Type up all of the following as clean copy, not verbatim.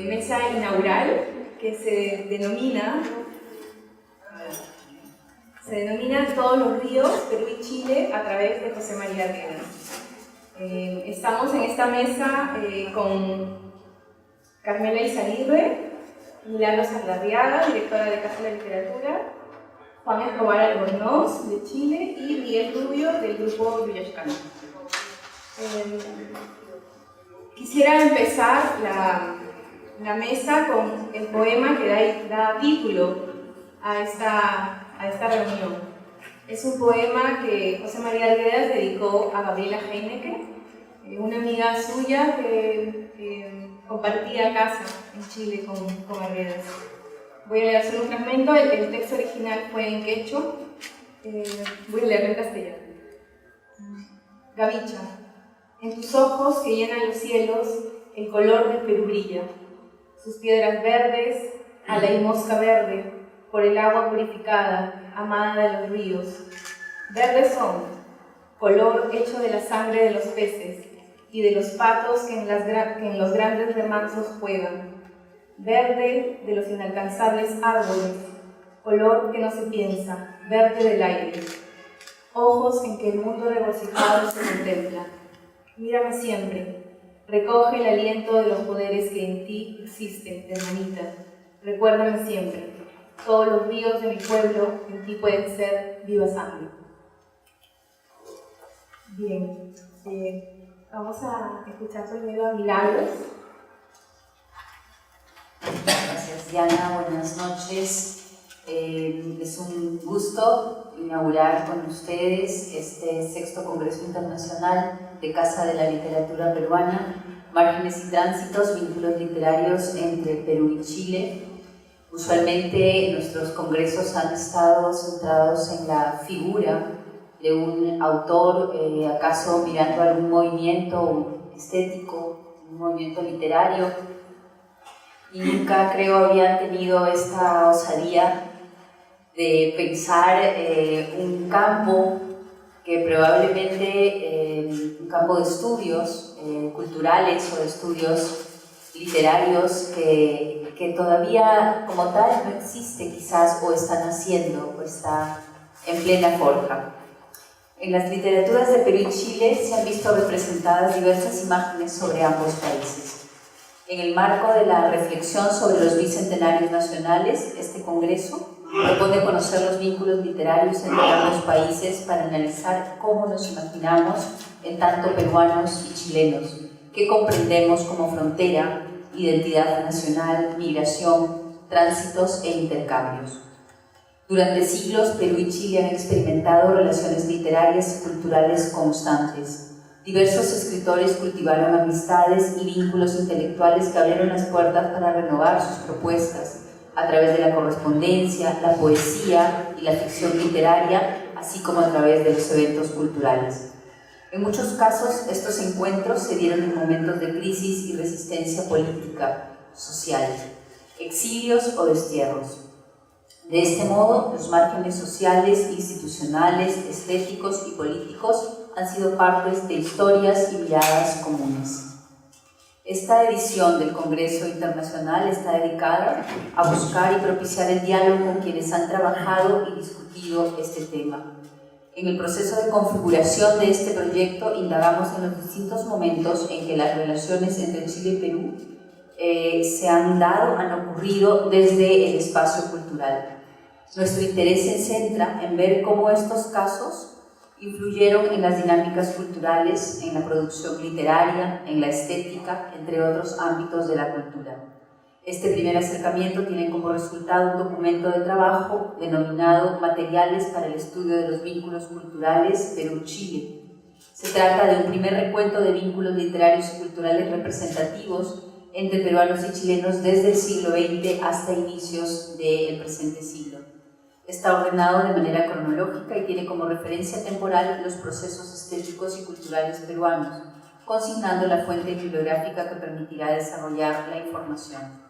mesa inaugural que se denomina Todos los ríos, Perú y Chile a través de José María Arguedas. Estamos en esta mesa con Carmela Izaguirre, Milagro Saldarriaga, directora de Casa de la Literatura, Juan Escobar Albornoz, de Chile, y Miguel Rubio, del grupo Yuyashkana. Quisiera empezar la mesa con el poema que da título a esta reunión. Es un poema que José María Arguedas dedicó a Gabriela Heineke, una amiga suya que compartía casa en Chile con Arguedas. Voy a leer solo un fragmento, el texto original fue en quechua, voy a leerlo en castellano. Gavicha, en tus ojos que llenan los cielos, el color del Perú brilla. Sus piedras verdes, a la mosca verde, por el agua purificada, amada de los ríos. Verdes son, color hecho de la sangre de los peces y de los patos que en los grandes remansos juegan. Verde de los inalcanzables árboles, color que no se piensa, verde del aire. Ojos en que el mundo regocijado se contempla. Mírame siempre, recoge el aliento de los poderes que en ti existen, hermanita. Recuérdame siempre, todos los ríos de mi pueblo en ti pueden ser viva sangre. Bien, vamos a escuchar primero a Milagros. Gracias, Diana. Buenas noches. Es un gusto inaugurar con ustedes este 6º Congreso Internacional de Casa de la Literatura Peruana, Márgenes y Tránsitos, vínculos literarios entre Perú y Chile. Usualmente nuestros congresos han estado centrados en la figura de un autor, acaso mirando algún movimiento estético, un movimiento literario, y nunca creo habían tenido esta osadía de pensar un campo que probablemente, un campo de estudios culturales o de estudios literarios que todavía como tal no existe quizás, o está naciendo, o está en plena forja. En las literaturas de Perú y Chile se han visto representadas diversas imágenes sobre ambos países. En el marco de la reflexión sobre los bicentenarios nacionales, este congreso propone conocer los vínculos literarios entre ambos países para analizar cómo nos imaginamos en tanto peruanos y chilenos, qué comprendemos como frontera, identidad nacional, migración, tránsitos e intercambios. Durante siglos, Perú y Chile han experimentado relaciones literarias y culturales constantes. Diversos escritores cultivaron amistades y vínculos intelectuales que abrieron las puertas para renovar sus propuestas a través de la correspondencia, la poesía y la ficción literaria, así como a través de los eventos culturales. En muchos casos, estos encuentros se dieron en momentos de crisis y resistencia política, social, exilios o destierros. De este modo, los márgenes sociales, institucionales, estéticos y políticos han sido partes de historias y miradas comunes. Esta edición del Congreso Internacional está dedicada a buscar y propiciar el diálogo con quienes han trabajado y discutido este tema. En el proceso de configuración de este proyecto indagamos en los distintos momentos en que las relaciones entre Chile y Perú se han dado, han ocurrido desde el espacio cultural. Nuestro interés se centra en ver cómo estos casos influyeron en las dinámicas culturales, en la producción literaria, en la estética, entre otros ámbitos de la cultura. Este primer acercamiento tiene como resultado un documento de trabajo denominado Materiales para el estudio de los vínculos culturales Perú-Chile. Se trata de un primer recuento de vínculos literarios y culturales representativos entre peruanos y chilenos desde el siglo XX hasta inicios del presente siglo. Está ordenado de manera cronológica y tiene como referencia temporal los procesos estéticos y culturales peruanos, consignando la fuente bibliográfica que permitirá desarrollar la información.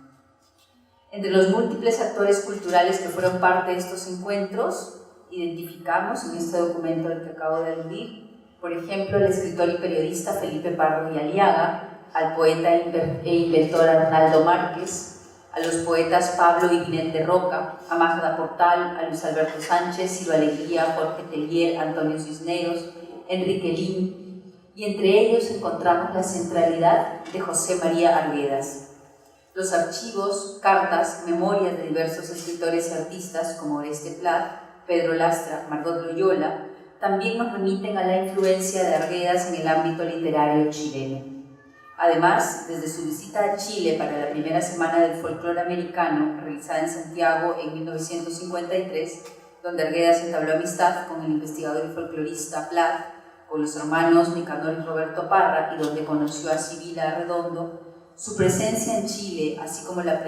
Entre los múltiples actores culturales que fueron parte de estos encuentros, identificamos en este documento al que acabo de aludir, por ejemplo, el escritor y periodista Felipe Pardo y Aliaga, al poeta e inventor Arnaldo Márquez, a los poetas Pablo y Ginette de Roca, a Magda Portal, a Luis Alberto Sánchez, Ciro Alegría, Jorge Tellier, Antonio Cisneros, Enrique Lin, y entre ellos encontramos la centralidad de José María Arguedas. Los archivos, cartas, memorias de diversos escritores y artistas como Oreste Plat, Pedro Lastra, Margot Loyola, también nos remiten a la influencia de Arguedas en el ámbito literario chileno. Además, desde su visita a Chile para la primera semana del folclore americano, realizada en Santiago en 1953, donde Arguedas entabló amistad con el investigador y folclorista Plat, con los hermanos Nicanor y Roberto Parra, y donde conoció a Sibila Arredondo, su presencia en Chile, así como la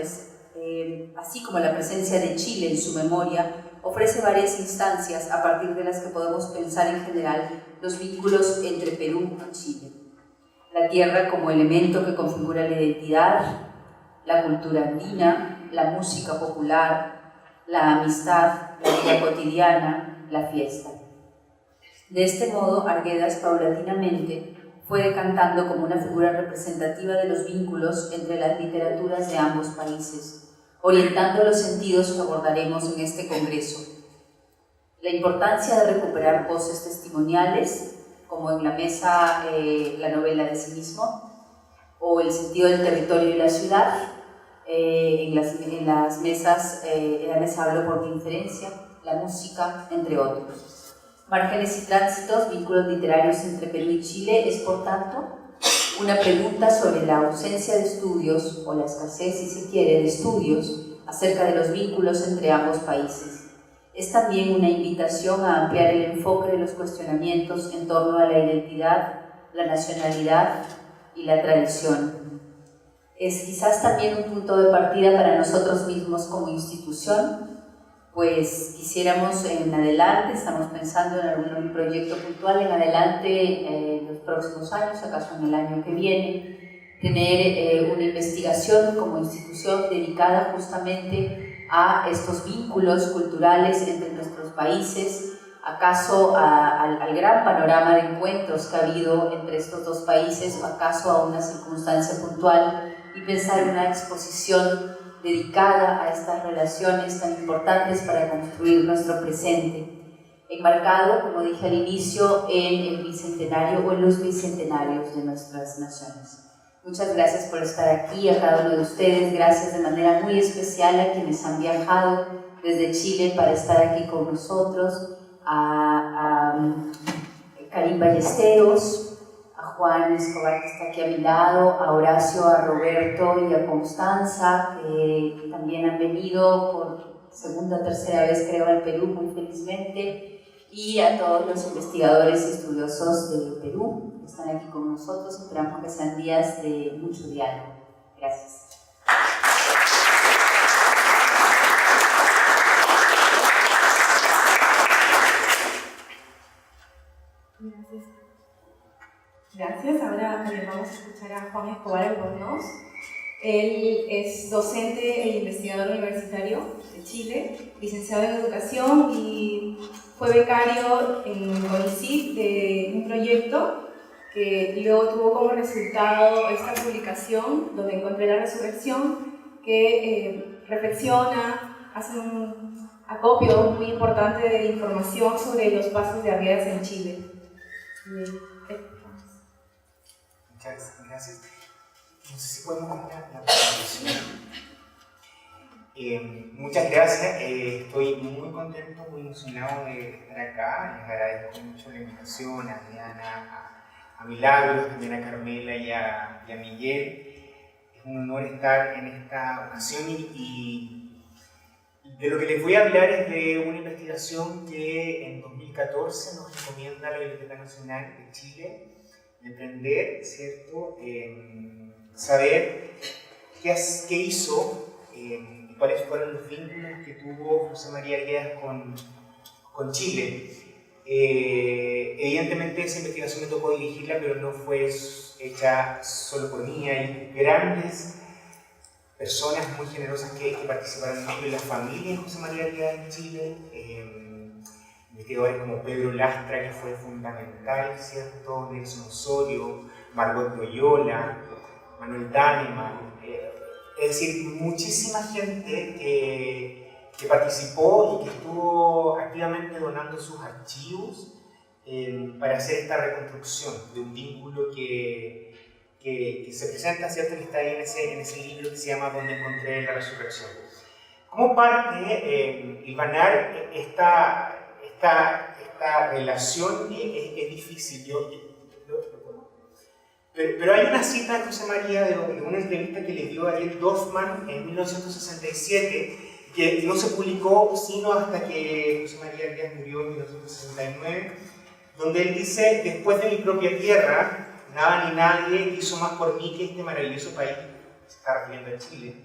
presencia de Chile en su memoria, ofrece varias instancias a partir de las que podemos pensar en general los vínculos entre Perú y Chile. La tierra como elemento que configura la identidad, la cultura andina, la música popular, la amistad, la vida cotidiana, la fiesta. De este modo, Arguedas paulatinamente fue decantando como una figura representativa de los vínculos entre las literaturas de ambos países, orientando los sentidos que abordaremos en este congreso. La importancia de recuperar voces testimoniales, como en la mesa la novela de sí mismo, o el sentido del territorio y la ciudad, en la mesa Hablo por mi inferencia, la música, entre otros. Márgenes y tránsitos, vínculos literarios entre Perú y Chile, es por tanto una pregunta sobre la ausencia de estudios, o la escasez, si se quiere, de estudios acerca de los vínculos entre ambos países. Es también una invitación a ampliar el enfoque de los cuestionamientos en torno a la identidad, la nacionalidad y la tradición. Es quizás también un punto de partida para nosotros mismos como institución, pues quisiéramos en adelante, estamos pensando en algún proyecto puntual en adelante en los próximos años, acaso en el año que viene, tener una investigación como institución dedicada justamente a estos vínculos culturales entre nuestros países, acaso al gran panorama de encuentros que ha habido entre estos dos países, o acaso a una circunstancia puntual, y pensar en una exposición dedicada a estas relaciones tan importantes para construir nuestro presente, enmarcado, como dije al inicio, en el bicentenario o en los bicentenarios de nuestras naciones. Muchas gracias por estar aquí, a cada uno de ustedes, gracias de manera muy especial a quienes han viajado desde Chile para estar aquí con nosotros, a Karim Ballesteros, a Juan Escobar, que está aquí a mi lado, a Horacio, a Roberto y a Constanza, que también han venido por segunda o tercera vez, creo, al Perú, muy felizmente, y a todos los investigadores y estudiosos de Perú que están aquí con nosotros. Esperamos que sean días de mucho diálogo. Gracias. Gracias. Ahora vamos a escuchar a Juan Escobar Albornoz. Él es docente e investigador universitario de Chile, licenciado en Educación, y fue becario en CONICYT de un proyecto que luego tuvo como resultado esta publicación, donde encontré la resurrección, que reflexiona, hace un acopio muy importante de información sobre los pasos de Arguedas en Chile. Muchas gracias. No sé si podemos cambiar la presentación. Muchas gracias. Estoy muy contento, muy emocionado de estar acá. Les agradezco mucho la invitación a Diana, a Milagros, también a Carmela y a Miguel. Es un honor estar en esta ocasión y de lo que les voy a hablar es de una investigación que en 2014 nos encomienda la Biblioteca Nacional de Chile, de aprender, ¿cierto? Saber qué hizo y cuáles fueron los vínculos que tuvo José María Arguedas con Chile. Evidentemente esa investigación me tocó dirigirla, pero no fue hecha solo por mí. Hay grandes personas muy generosas que participaron mucho en la familia de José María Arguedas en Chile. Investigadores como Pedro Lastra, que fue fundamental, ¿cierto? Nelson Osorio, Margot Loyola, Manuel Dahnemann, es decir, muchísima gente que participó y que estuvo activamente donando sus archivos para hacer esta reconstrucción de un vínculo que se presenta, ¿cierto?, que está ahí en ese libro que se llama Donde encontré la resurrección. Como parte, hilvanar esta relación es difícil. Pero hay una cita de José María de una entrevista que le dio a Ariel Dorfman en 1967, que no se publicó sino hasta que José María Díaz murió en 1969, donde él dice: después de mi propia tierra, nada ni nadie hizo más por mí que este maravilloso país, se está refiriendo a Chile,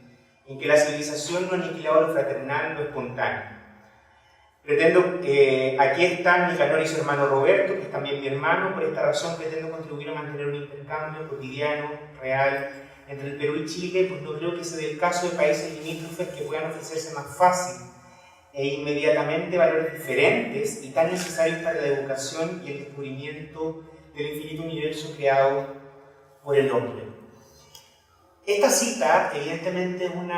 en que la civilización no ha aniquilado lo fraternal, lo espontáneo. Pretendo, aquí están Nicanor y su hermano Roberto, que es también mi hermano. Por esta razón pretendo contribuir a mantener un intercambio cotidiano, real, entre el Perú y Chile, pues no creo que se dé el caso de países limítrofes que puedan ofrecerse más fácil e inmediatamente valores diferentes y tan necesarios para la educación y el descubrimiento del infinito universo creado por el hombre. Esta cita, evidentemente, es un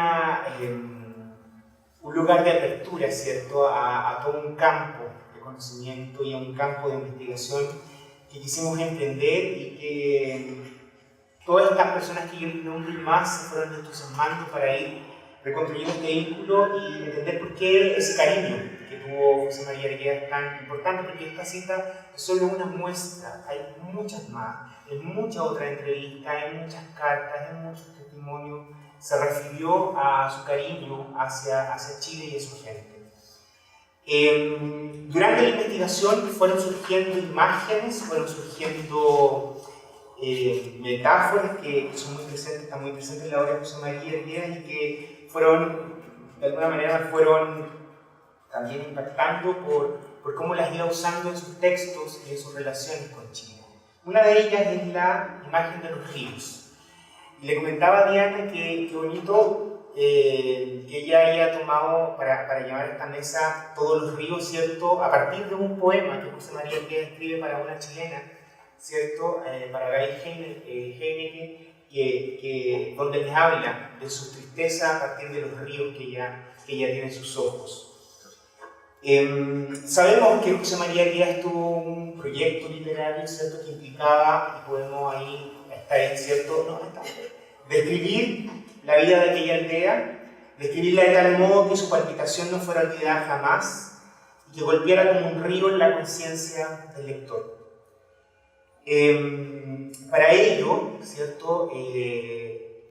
lugar de apertura, ¿cierto?, a todo un campo de conocimiento y a un campo de investigación que quisimos emprender y que todas estas personas que yo nombré más se fueron entusiasmando para ir reconstruyendo este vínculo y entender por qué ese cariño que tuvo José María Arguedas es tan importante, porque esta cita es solo una muestra, hay muchas más, en muchas otras entrevistas, en muchas cartas, en muchos testimonios, se refirió a su cariño hacia Chile y a su gente. Durante la investigación fueron surgiendo imágenes, fueron surgiendo metáforas que son muy presentes, están muy presentes en la obra de José María Arguedas y que fueron, de alguna manera, fueron también impactando por cómo las iba usando en sus textos y en sus relaciones con Chile. Una de ellas es la imagen de los ríos. Y le comentaba a Diana que bonito que ella haya tomado para llevar a esta mesa todos los ríos, ¿cierto?, a partir de un poema que José María Arguedas escribe para una chilena, ¿cierto?, para Gail Heineke, donde les habla de su tristeza a partir de los ríos que ella tiene en sus ojos. Sabemos que José María Arguedas tuvo un proyecto literario, ¿cierto?, que implicaba, y podemos ahí estar, ¿cierto?, describir la vida de aquella aldea, describirla de tal modo que su palpitación no fuera olvidada jamás y que golpeara como un río en la conciencia del lector. Para ello, ¿cierto?,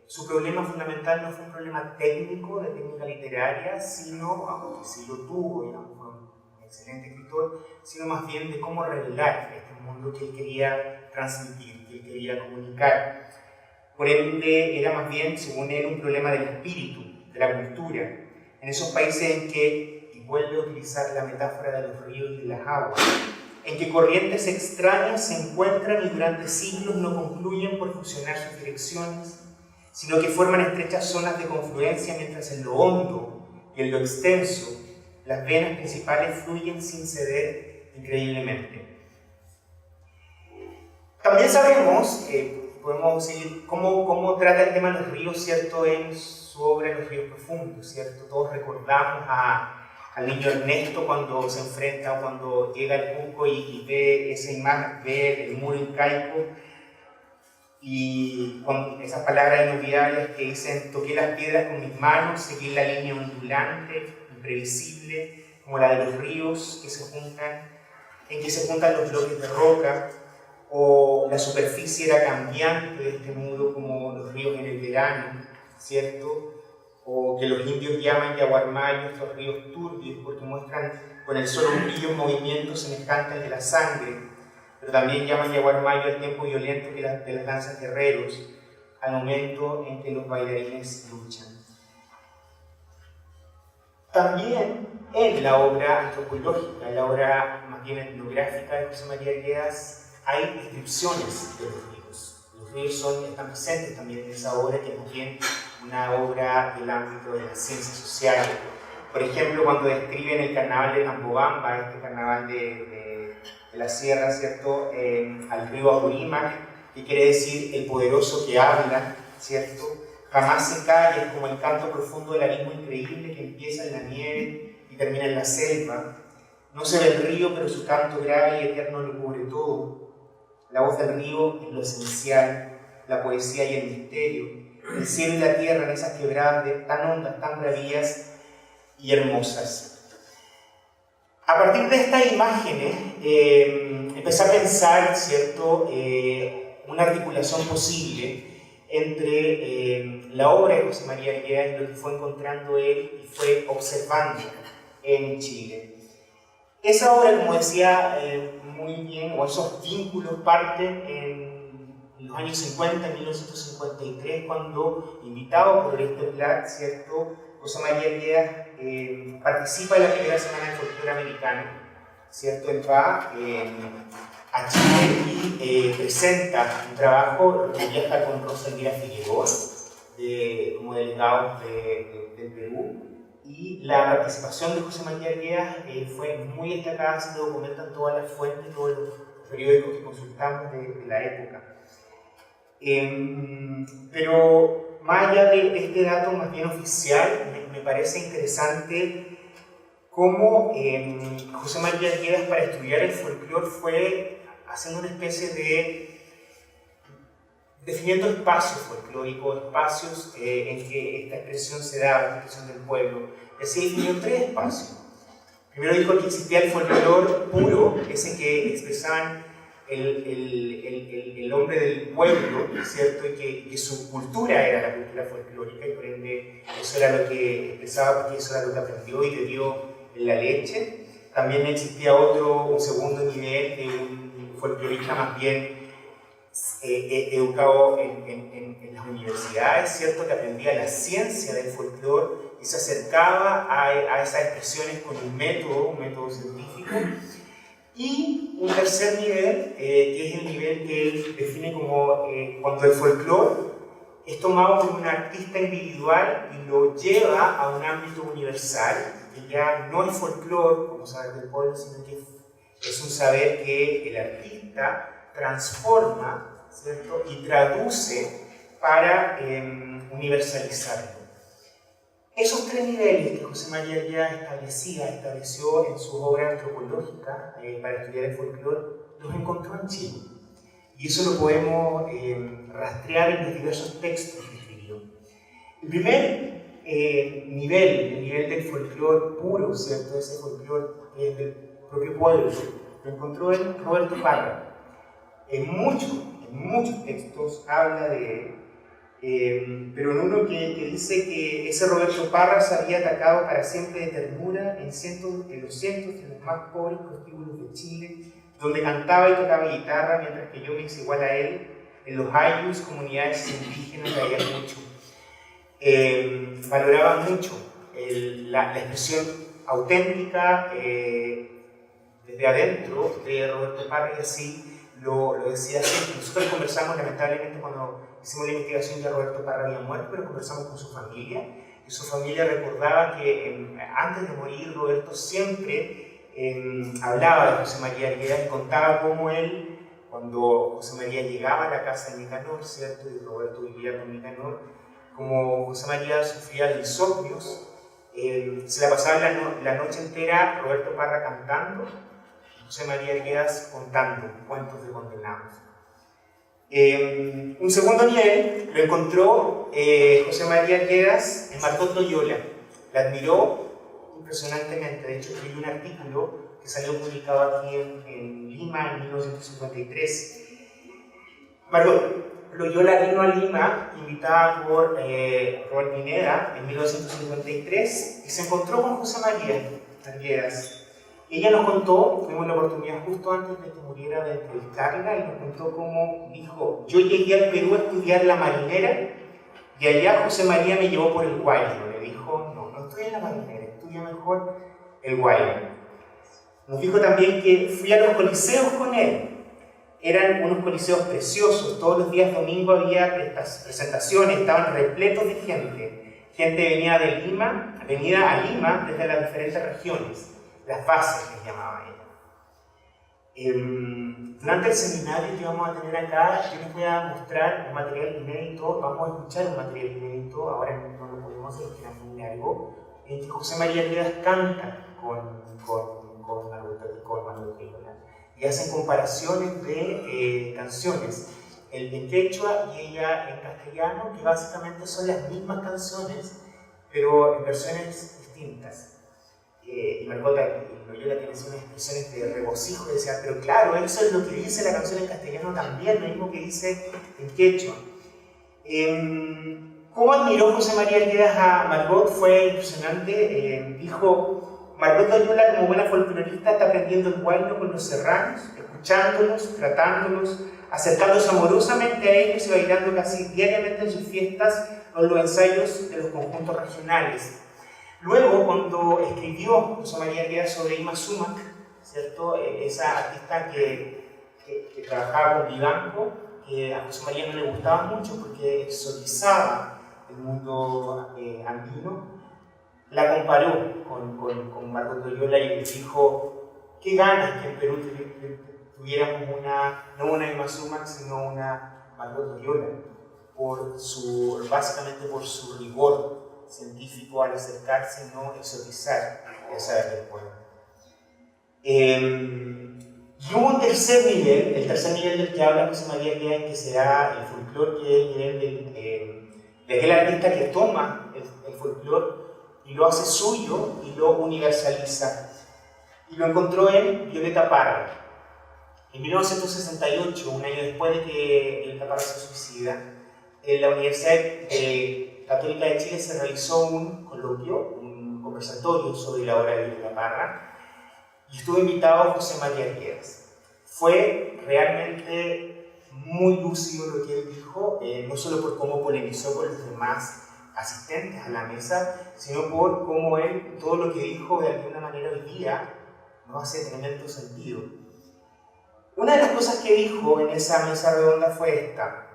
su problema fundamental no fue un problema técnico, de técnica literaria, sino, aunque sí lo tuvo, digamos, fue un excelente escritor, sino más bien de cómo revelar este mundo que él quería transmitir, que él quería comunicar. Por ende, era más bien, según él, un problema del espíritu, de la cultura, en esos países en que, y vuelve a utilizar la metáfora de los ríos y de las aguas, en que corrientes extrañas se encuentran y durante siglos no concluyen por fusionar sus direcciones, sino que forman estrechas zonas de confluencia mientras en lo hondo y en lo extenso las venas principales fluyen sin ceder increíblemente. También sabemos, podemos seguir, cómo trata el tema de los ríos, ¿cierto?, en su obra Los ríos profundos, ¿cierto? Todos recordamos al niño Ernesto cuando se enfrenta, cuando llega al Cusco y ve esa imagen, ve el muro incaico, y con esas palabras inolvidables que dicen: toqué las piedras con mis manos, seguí la línea ondulante, imprevisible, como la de los ríos que se juntan, en que se juntan los bloques de roca, o la superficie era cambiante de este muro como los ríos en el verano, ¿cierto? O que los indios llaman yaguarmayo estos ríos turbios porque muestran con el solo brillo un movimiento semejante al de la sangre, pero también llaman yaguarmayo el tiempo violento de las danzas guerreros, al momento en que los bailarines luchan. También en la obra antropológica, en la obra más bien etnográfica de José María Arguedas, hay descripciones de los ríos. Los ríos están presentes también en esa obra, que es más bien una obra del ámbito de las ciencias sociales. Por ejemplo, cuando describen el carnaval de Tambobamba, este carnaval de la sierra, ¿cierto?, al río Apurímac, que quiere decir el poderoso que habla, ¿cierto? Jamás se calla, es como el canto profundo del abismo increíble que empieza en la nieve y termina en la selva. No se ve el río, pero su canto grave y eterno lo cubre todo. La voz del río es lo esencial, la poesía y el misterio, el cielo y la tierra en esas quebradas tan hondas, tan bravías y hermosas. A partir de estas imágenes, empecé a pensar, ¿cierto?, una articulación posible entre la obra de José María Arguedas y lo que fue encontrando él y fue observando en Chile. Esa obra, como decía muy bien, o esos vínculos parten en los años 50, en 1953, cuando, invitado por Lester Platt, ¿cierto?, José María Arguedas participa en la primera semana del folclore americano, ¿cierto? Él va a Chile y presenta un trabajo que viaja con Rosa Elvira Figueroa, como delegado del Perú, y la participación de José María Arguedas fue muy destacada, se documentan todas las fuentes, todos los periódicos que consultamos de la época. Pero más allá de este dato más bien oficial, me parece interesante cómo José María Arguedas, para estudiar el folclore, fue haciendo una especie de definiendo espacios folclóricos, espacios en que esta expresión se daba, esta expresión del pueblo. Así definió tres espacios. Primero dijo que existía el folclore puro, ese que expresaban el hombre del pueblo, ¿cierto? Y que su cultura era la cultura folclórica, y por ende eso era lo que expresaba, porque eso era lo que aprendió y le dio en la leche. También existía un segundo nivel de un folclorista más bien educado en las universidades, ¿cierto? Que aprendía la ciencia del folclore y se acercaba a esas expresiones con un método científico. Y un tercer nivel, que es el nivel que él define como cuando el folclore es tomado por un artista individual y lo lleva a un ámbito universal, que ya no es folclore como saber del pueblo, sino que es un saber que el artista transforma, ¿cierto?, y traduce para universalizarlo. Esos tres niveles que José María Arguedas estableció en su obra antropológica para estudiar el folclore, los encontró en Chile. Y eso lo podemos rastrear en los diversos textos que escribió. El primer nivel, el nivel del folclore puro, ¿cierto?, ese folclore que es del propio pueblo, lo encontró en Roberto Parra. En muchos textos habla de él. Pero en uno que dice que ese Roberto Parra se había atacado para siempre de ternura en los cientos de los más pobres prostíbulos de Chile, donde cantaba y tocaba guitarra, mientras que yo me hice igual a él, en los ayllus, comunidades indígenas que había mucho. Valoraba mucho la expresión auténtica desde adentro de Roberto Parra, y así lo decía siempre. Nosotros conversamos, lamentablemente, cuando hicimos la investigación, ya Roberto Parra había muerto, pero conversamos con su familia, y su familia recordaba que antes de morir Roberto siempre hablaba de José María Arguedas y contaba cómo él, cuando José María llegaba a la casa de Nicanor, ¿cierto?, y Roberto vivía con Nicanor, como José María sufría de insomnios, se la pasaba la noche entera Roberto Parra cantando, José María Arguedas contando cuentos de condenados. Un segundo nivel lo encontró José María Arguedas en Margot Loyola. La admiró impresionantemente. De hecho, escribió un artículo que salió publicado aquí en Lima en 1953. Margot Loyola vino a Lima invitada por Robert Pineda en 1953 y se encontró con José María Arguedas. Ella nos contó, tuvimos la oportunidad justo antes de que muriera de entrevistarla, y nos contó cómo dijo: yo llegué al Perú a estudiar la marinera y allá José María me llevó por el guayno. Le dijo: no estudia la marinera, estudia mejor el guayno. Nos dijo también que fui a los coliseos con él. Eran unos coliseos preciosos, todos los días domingo había presentaciones, estaban repletos de gente. Gente venía a Lima desde las diferentes regiones. Las bases les llamaba ella. Durante el seminario que vamos a tener acá, yo les voy a mostrar un material inédito, vamos a escuchar un material inédito, ahora no lo podemos hacer, que era muy largo, en que José María Arguedas canta con Manuel Triola y hacen comparaciones de canciones, el de quechua y ella en castellano, que básicamente son las mismas canciones, pero en versiones distintas. Y Margot Loyola tiene unas expresiones de regocijo y decía, pero claro, eso es lo que dice la canción en castellano también, lo mismo que dice en quechua. ¿Cómo admiró José María Arguedas a Margot? Fue impresionante. Dijo, Margot Loyola como buena folclorista está aprendiendo el guayno con los serranos, escuchándolos, tratándolos, acercándose amorosamente a ellos y bailando casi diariamente en sus fiestas o en los ensayos de los conjuntos regionales. Luego, cuando escribió José María Arguedas sobre Irma Sumac, ¿cierto? Esa artista que trabajaba con Vivanco, que a José María no le gustaba mucho porque exotizaba el mundo andino, la comparó con Margot Loyola y le dijo, qué ganas que en Perú tuviéramos no una Irma Sumac, sino una Margot Loyola, básicamente por su rigor científico al acercarse, no exotizar esa del pueblo. Y hubo un tercer nivel, el tercer nivel del que habla José María Arguedas, que será el folclore, que es el nivel de aquel artista que toma el folclore y lo hace suyo y lo universaliza. Y lo encontró en Violeta Parra. En 1968, un año después de que Violeta Parra se suicida, en la Universidad Católica de Chile se realizó un coloquio, un conversatorio sobre la obra de Violeta Parra y estuvo invitado José María Arguedas. Fue realmente muy lúcido lo que él dijo, no solo por cómo polemizó con los demás asistentes a la mesa, sino por cómo él, todo lo que dijo de alguna manera hoy día, nos hace tremendo sentido. Una de las cosas que dijo en esa mesa redonda fue esta: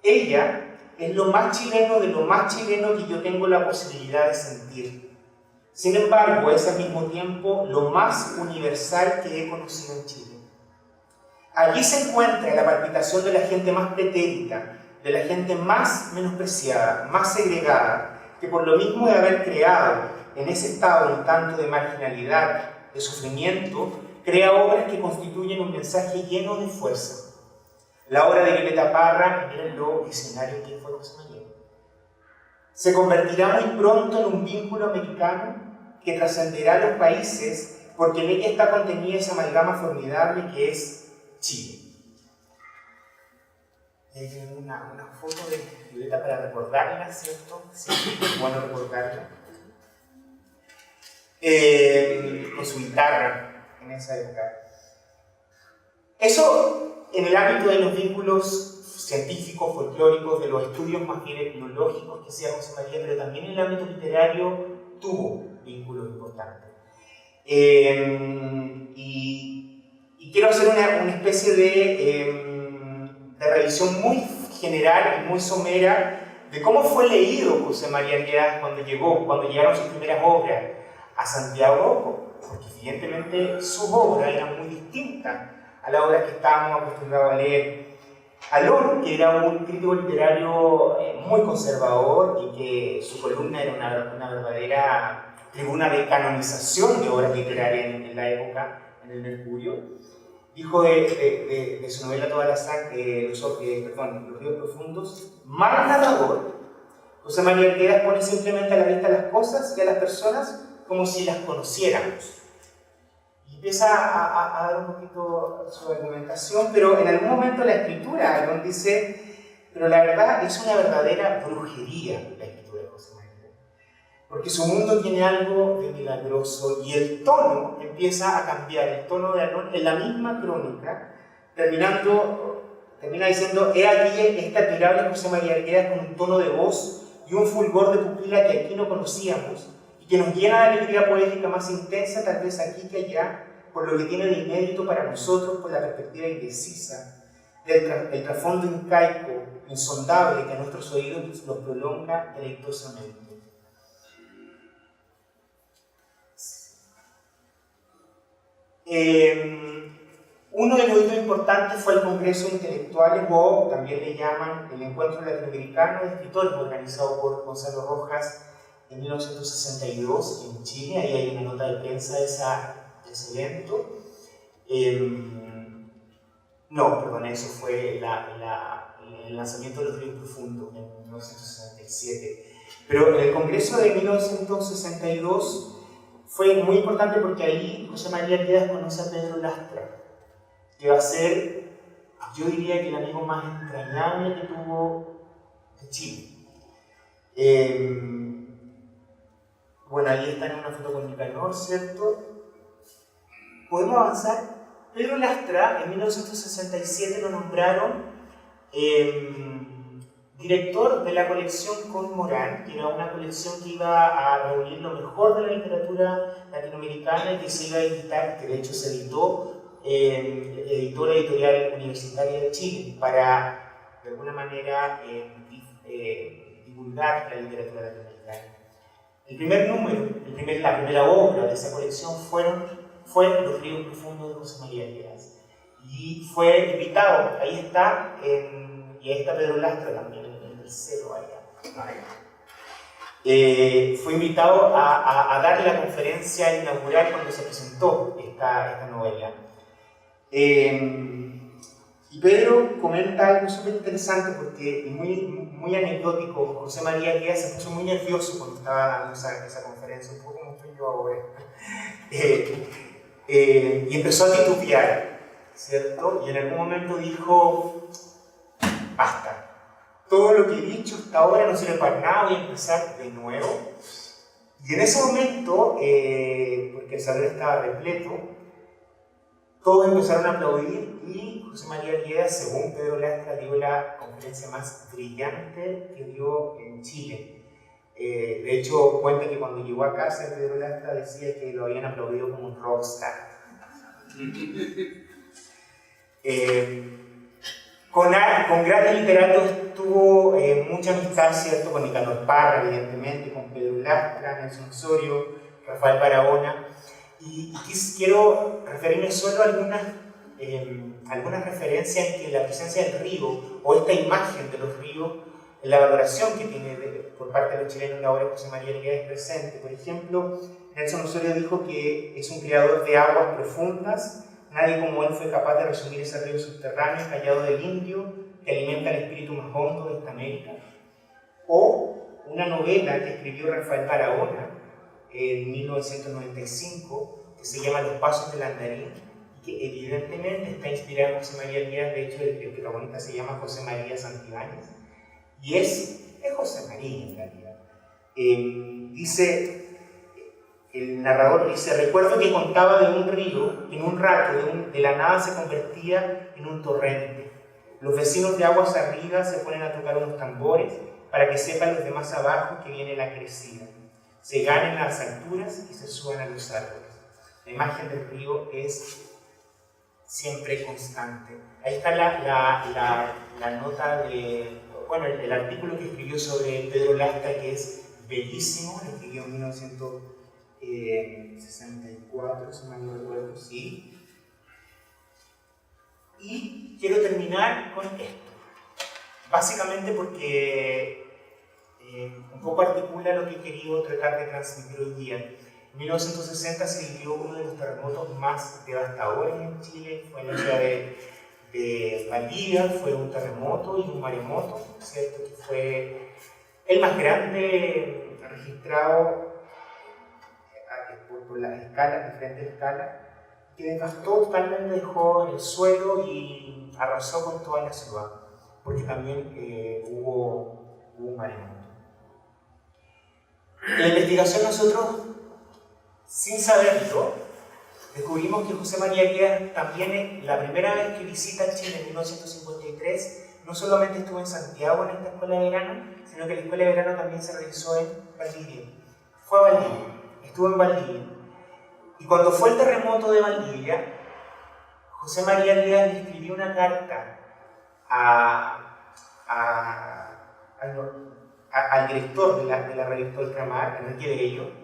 ella es lo más chileno de lo más chileno que yo tengo la posibilidad de sentir. Sin embargo, es al mismo tiempo lo más universal que he conocido en Chile. Allí se encuentra la palpitación de la gente más pretérita, de la gente más menospreciada, más segregada, que por lo mismo de haber creado en ese estado un tanto de marginalidad, de sufrimiento, crea obras que constituyen un mensaje lleno de fuerza. La obra de Violeta Parra, miren lo visionario que fue José María, se convertirá muy pronto en un vínculo americano que trascenderá los países, porque en ella está contenida esa amalgama formidable que es Chile. Hay una foto de Violeta para recordarla, ¿cierto? Sí, es bueno recordarla. Con su guitarra en esa época. Eso en el ámbito de los vínculos científicos, folclóricos, de los estudios más bien etnológicos que hacía José María, pero también en el ámbito literario tuvo vínculos importantes. Y quiero hacer una especie de revisión muy general y muy somera de cómo fue leído José María Arguedas cuando llegaron sus primeras obras a Santiago, porque evidentemente sus obras eran muy distintas a la obra que estábamos acostumbrados a leer. Alón, que era un crítico literario muy conservador y que su columna era una verdadera tribuna de canonización de obras literarias en la época, en el Mercurio, dijo de su novela Toda la sangre, Los ríos profundos, mal narrador, José María Arguedas pone simplemente a la vista las cosas y a las personas como si las conociéramos. Empieza a dar un poquito su argumentación, pero en algún momento la escritura, Alón dice, pero la verdad es una verdadera brujería la escritura de José María, porque su mundo tiene algo de milagroso y el tono empieza a cambiar, el tono de Alón en la misma crónica, termina diciendo, he aquí este admirable José María Arguedas con un tono de voz y un fulgor de pupila que aquí no conocíamos y que nos llena de alegría poética más intensa tal vez aquí que allá, por lo que tiene de inédito para nosotros, por la perspectiva indecisa, del trasfondo incaico, insondable, que a nuestros oídos los prolonga deleitosamente. Uno de los hitos importantes fue el Congreso de Intelectuales, o también le llaman el Encuentro Latinoamericano de Escritores, organizado por Gonzalo Rojas en 1962 en Chile. Ahí hay una nota de prensa de ese evento. No, perdón, eso fue el lanzamiento de Los Ríos Profundos en 1967. Pero el Congreso de 1962 fue muy importante porque ahí José María Arguedas conoce a Pedro Lastra, que va a ser, yo diría que el amigo más entrañable que tuvo de Chile. Bueno, ahí está en una foto con Nicanor, ¿cierto? ¿Podemos avanzar? Pedro Lastra, en 1967 lo nombraron director de la colección Con Morán, que era una colección que iba a reunir lo mejor de la literatura latinoamericana y que se iba a editar, que de hecho se editó, editó la Editorial Universitaria de Chile para, de alguna manera, divulgar la literatura latinoamericana. El primer número, la primera obra de esa colección fue Los Ríos Profundos de José María Arguedas. Y fue invitado, ahí está, y ahí está Pedro Lastra también, en el tercero allá. Fue invitado a dar la conferencia inaugural cuando se presentó esta novela. Y Pedro comenta algo súper interesante porque muy anecdótico. José María Arguedas se puso muy nervioso cuando estaba dando esa conferencia, un poco como estoy yo ahora. Y empezó a titubear, ¿cierto? Y en algún momento dijo: basta, todo lo que he dicho hasta ahora no sirve para nada, voy a empezar de nuevo. Y en ese momento, porque el salón estaba repleto, todos empezaron a aplaudir y José María Arguedas, según Pedro Lastra, dio la conferencia más brillante que dio en Chile. De hecho, cuenta que cuando llegó a casa, Pedro Lastra decía que lo habían aplaudido como un rockstar. Con grandes literatos tuvo mucha amistad, ¿cierto? Con Nicanor Parra, evidentemente, con Pedro Lastra, Nelson Osorio, Rafael Barahona. Y quiero referirme solo a algunas referencias en que la presencia del río, o esta imagen de los ríos, en la valoración que tiene por parte de los chilenos la obra de José María Arguedas es presente. Por ejemplo, Nelson Osorio dijo que es un creador de aguas profundas. Nadie como él fue capaz de resumir ese río subterráneo callado del indio que alimenta el espíritu más hondo de esta América. O una novela que escribió Rafael Barahona en 1995 que se llama Los Pasos del Andarín y que evidentemente está inspirada en José María Arguedas. De hecho, el protagonista se llama José María Santibáñez y es José María en realidad. El narrador dice: recuerdo que contaba de un río, en un rato, de la nada se convertía en un torrente. Los vecinos de aguas arriba se ponen a tocar unos tambores para que sepan los demás abajo que viene la crecida. Se ganen las alturas y se suban a los árboles. La imagen del río es siempre constante. Ahí está la nota bueno, el artículo que escribió sobre Pedro Lastra, que es bellísimo, lo escribió en 1964, si mal no recuerdo, sí. Y quiero terminar con esto, básicamente porque un poco articula lo que he querido tratar de transmitir hoy día. En 1960 se vivió uno de los terremotos más devastadores en Chile, fue en la ciudad de Valdivia, fue un terremoto y un maremoto, ¿cierto? Que fue el más grande registrado por las escalas, diferentes escalas, que devastó totalmente, dejó en el suelo y arrasó con toda la ciudad, porque también hubo un maremoto. En la investigación nosotros, sin saberlo, descubrimos que José María Arguedas también, la primera vez que visita Chile en 1953, no solamente estuvo en Santiago en esta escuela de verano, sino que la escuela de verano también se realizó en Valdivia. Fue a Valdivia, estuvo en Valdivia. Y cuando fue el terremoto de Valdivia, José María Arguedas le escribió una carta al director de la revista Ultramar, Enrique Bello,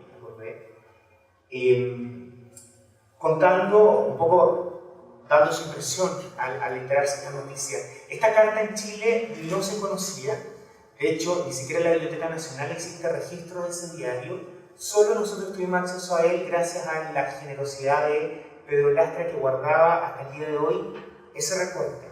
contando un poco, dando su impresión al enterarse de esta noticia. Esta carta en Chile no se conocía, de hecho, ni siquiera en la Biblioteca Nacional existe registro de ese diario, solo nosotros tuvimos acceso a él gracias a la generosidad de Pedro Lastra, que guardaba hasta el día de hoy ese recorte.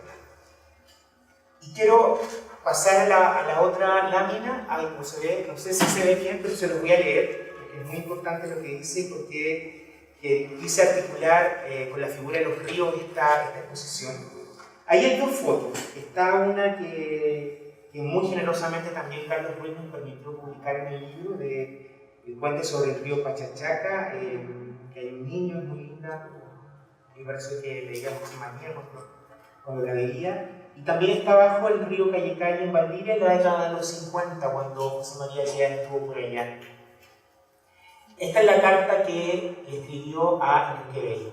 Y quiero pasar a la otra lámina, no se ve, no sé si se ve bien, pero se los voy a leer, porque es muy importante lo que dice, porque quise articular con la figura de los ríos esta exposición. Ahí hay dos fotos. Está una que muy generosamente también Carlos Ruiz nos permitió publicar en el libro el puente sobre el río Pachachaca, que hay un niño, es muy linda, me parece que leía José María cuando la veía. Y también está abajo el río Calle en Valdivia en la década de los 50, cuando José María ya estuvo por allá. Esta es la carta que le escribió a Enrique Bello.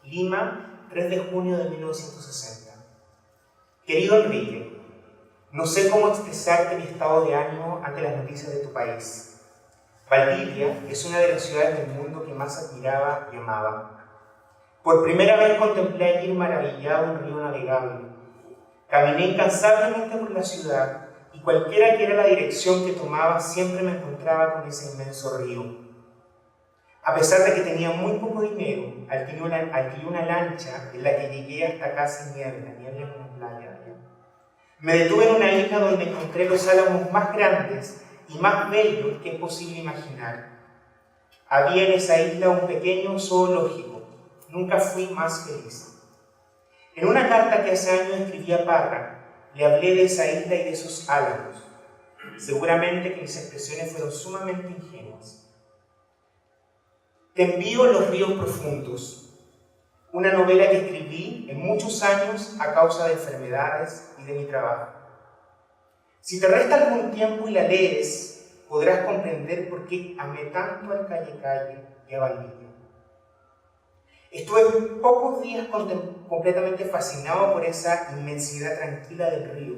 Lima, 3 de junio de 1960. Querido Enrique, no sé cómo expresarte mi estado de ánimo ante las noticias de tu país. Valdivia es una de las ciudades del mundo que más admiraba y amaba. Por primera vez contemplé allí maravillado un río navegable. Caminé incansablemente por la ciudad y cualquiera que era la dirección que tomaba siempre me encontraba con ese inmenso río. A pesar de que tenía muy poco dinero, alquilé una lancha en la que llegué hasta casi Niebla es una playa. Me detuve en una isla donde encontré los álamos más grandes y más bellos que es posible imaginar. Había en esa isla un pequeño zoológico. Nunca fui más feliz. En una carta que hace años escribí a Parra, le hablé de esa isla y de esos álamos. Seguramente que mis expresiones fueron sumamente ingenuas. Te envío Los ríos profundos, una novela que escribí en muchos años a causa de enfermedades y de mi trabajo. Si te resta algún tiempo y la lees, podrás comprender por qué amé tanto al Calle y a Valdivia. Estuve pocos días completamente fascinado por esa inmensidad tranquila del río,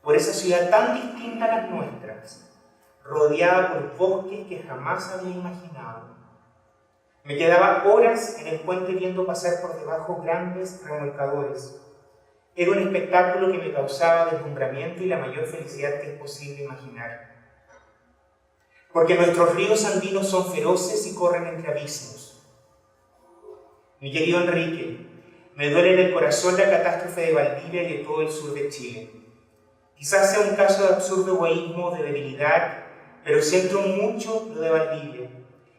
por esa ciudad tan distinta a las nuestras, rodeada por bosques que jamás había imaginado. Me quedaba horas en el puente viendo pasar por debajo grandes remolcadores. Era un espectáculo que me causaba deslumbramiento y la mayor felicidad que es posible imaginar. Porque nuestros ríos andinos son feroces y corren entre abismos. Mi querido Enrique, me duele en el corazón la catástrofe de Valdivia y de todo el sur de Chile. Quizás sea un caso de absurdo egoísmo, de debilidad, pero siento mucho lo de Valdivia.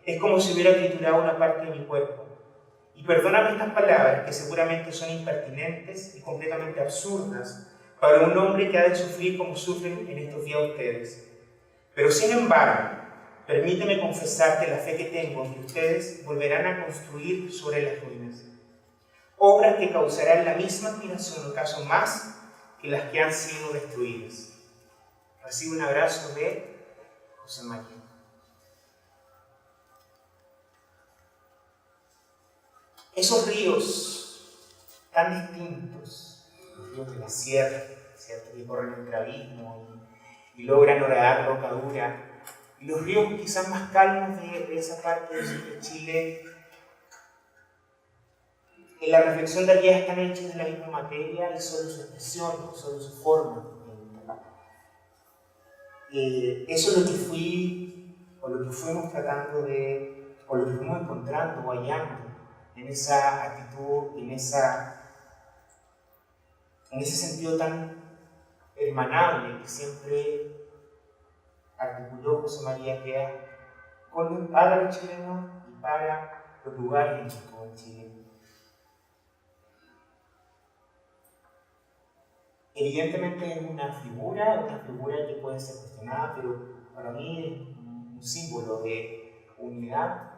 Es como si hubiera triturado una parte de mi cuerpo. Y perdóname estas palabras, que seguramente son impertinentes y completamente absurdas para un hombre que ha de sufrir como sufren en estos días ustedes. Pero sin embargo, permíteme confesarte la fe que tengo en que ustedes volverán a construir sobre las ruinas. Obras que causarán la misma admiración, o caso más, que las que han sido destruidas. Recibe un abrazo de José María. Esos ríos tan distintos, los ríos de la sierra, ¿cierto?, que corren entre abismos y logran horadar roca dura, y los ríos quizás más calmos de esa parte del sur de Chile, en la reflexión de día están hechos de la misma materia y solo su expresión, solo su forma. Eso es lo que fuimos tratando de, o lo que fuimos encontrando o hallando en esa actitud, en ese sentido tan hermanable que siempre articuló José María Quea para los chilenos y para los lugares en que estuvo en Chile. Evidentemente es una figura que puede ser cuestionada, pero para mí es un símbolo de unidad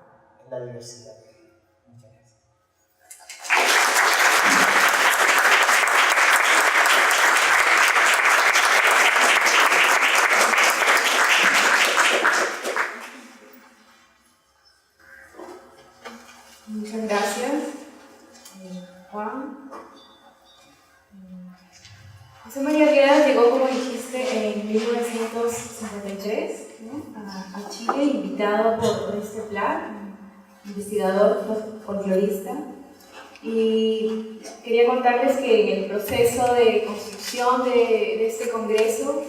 en la diversidad. Muchas gracias. Muchas gracias, Juan. José María Queda llegó, como dijiste, en 1953, ¿no?, a Chile, invitado por este plan, investigador folclorista. Y quería contarles que en el proceso de construcción de este congreso,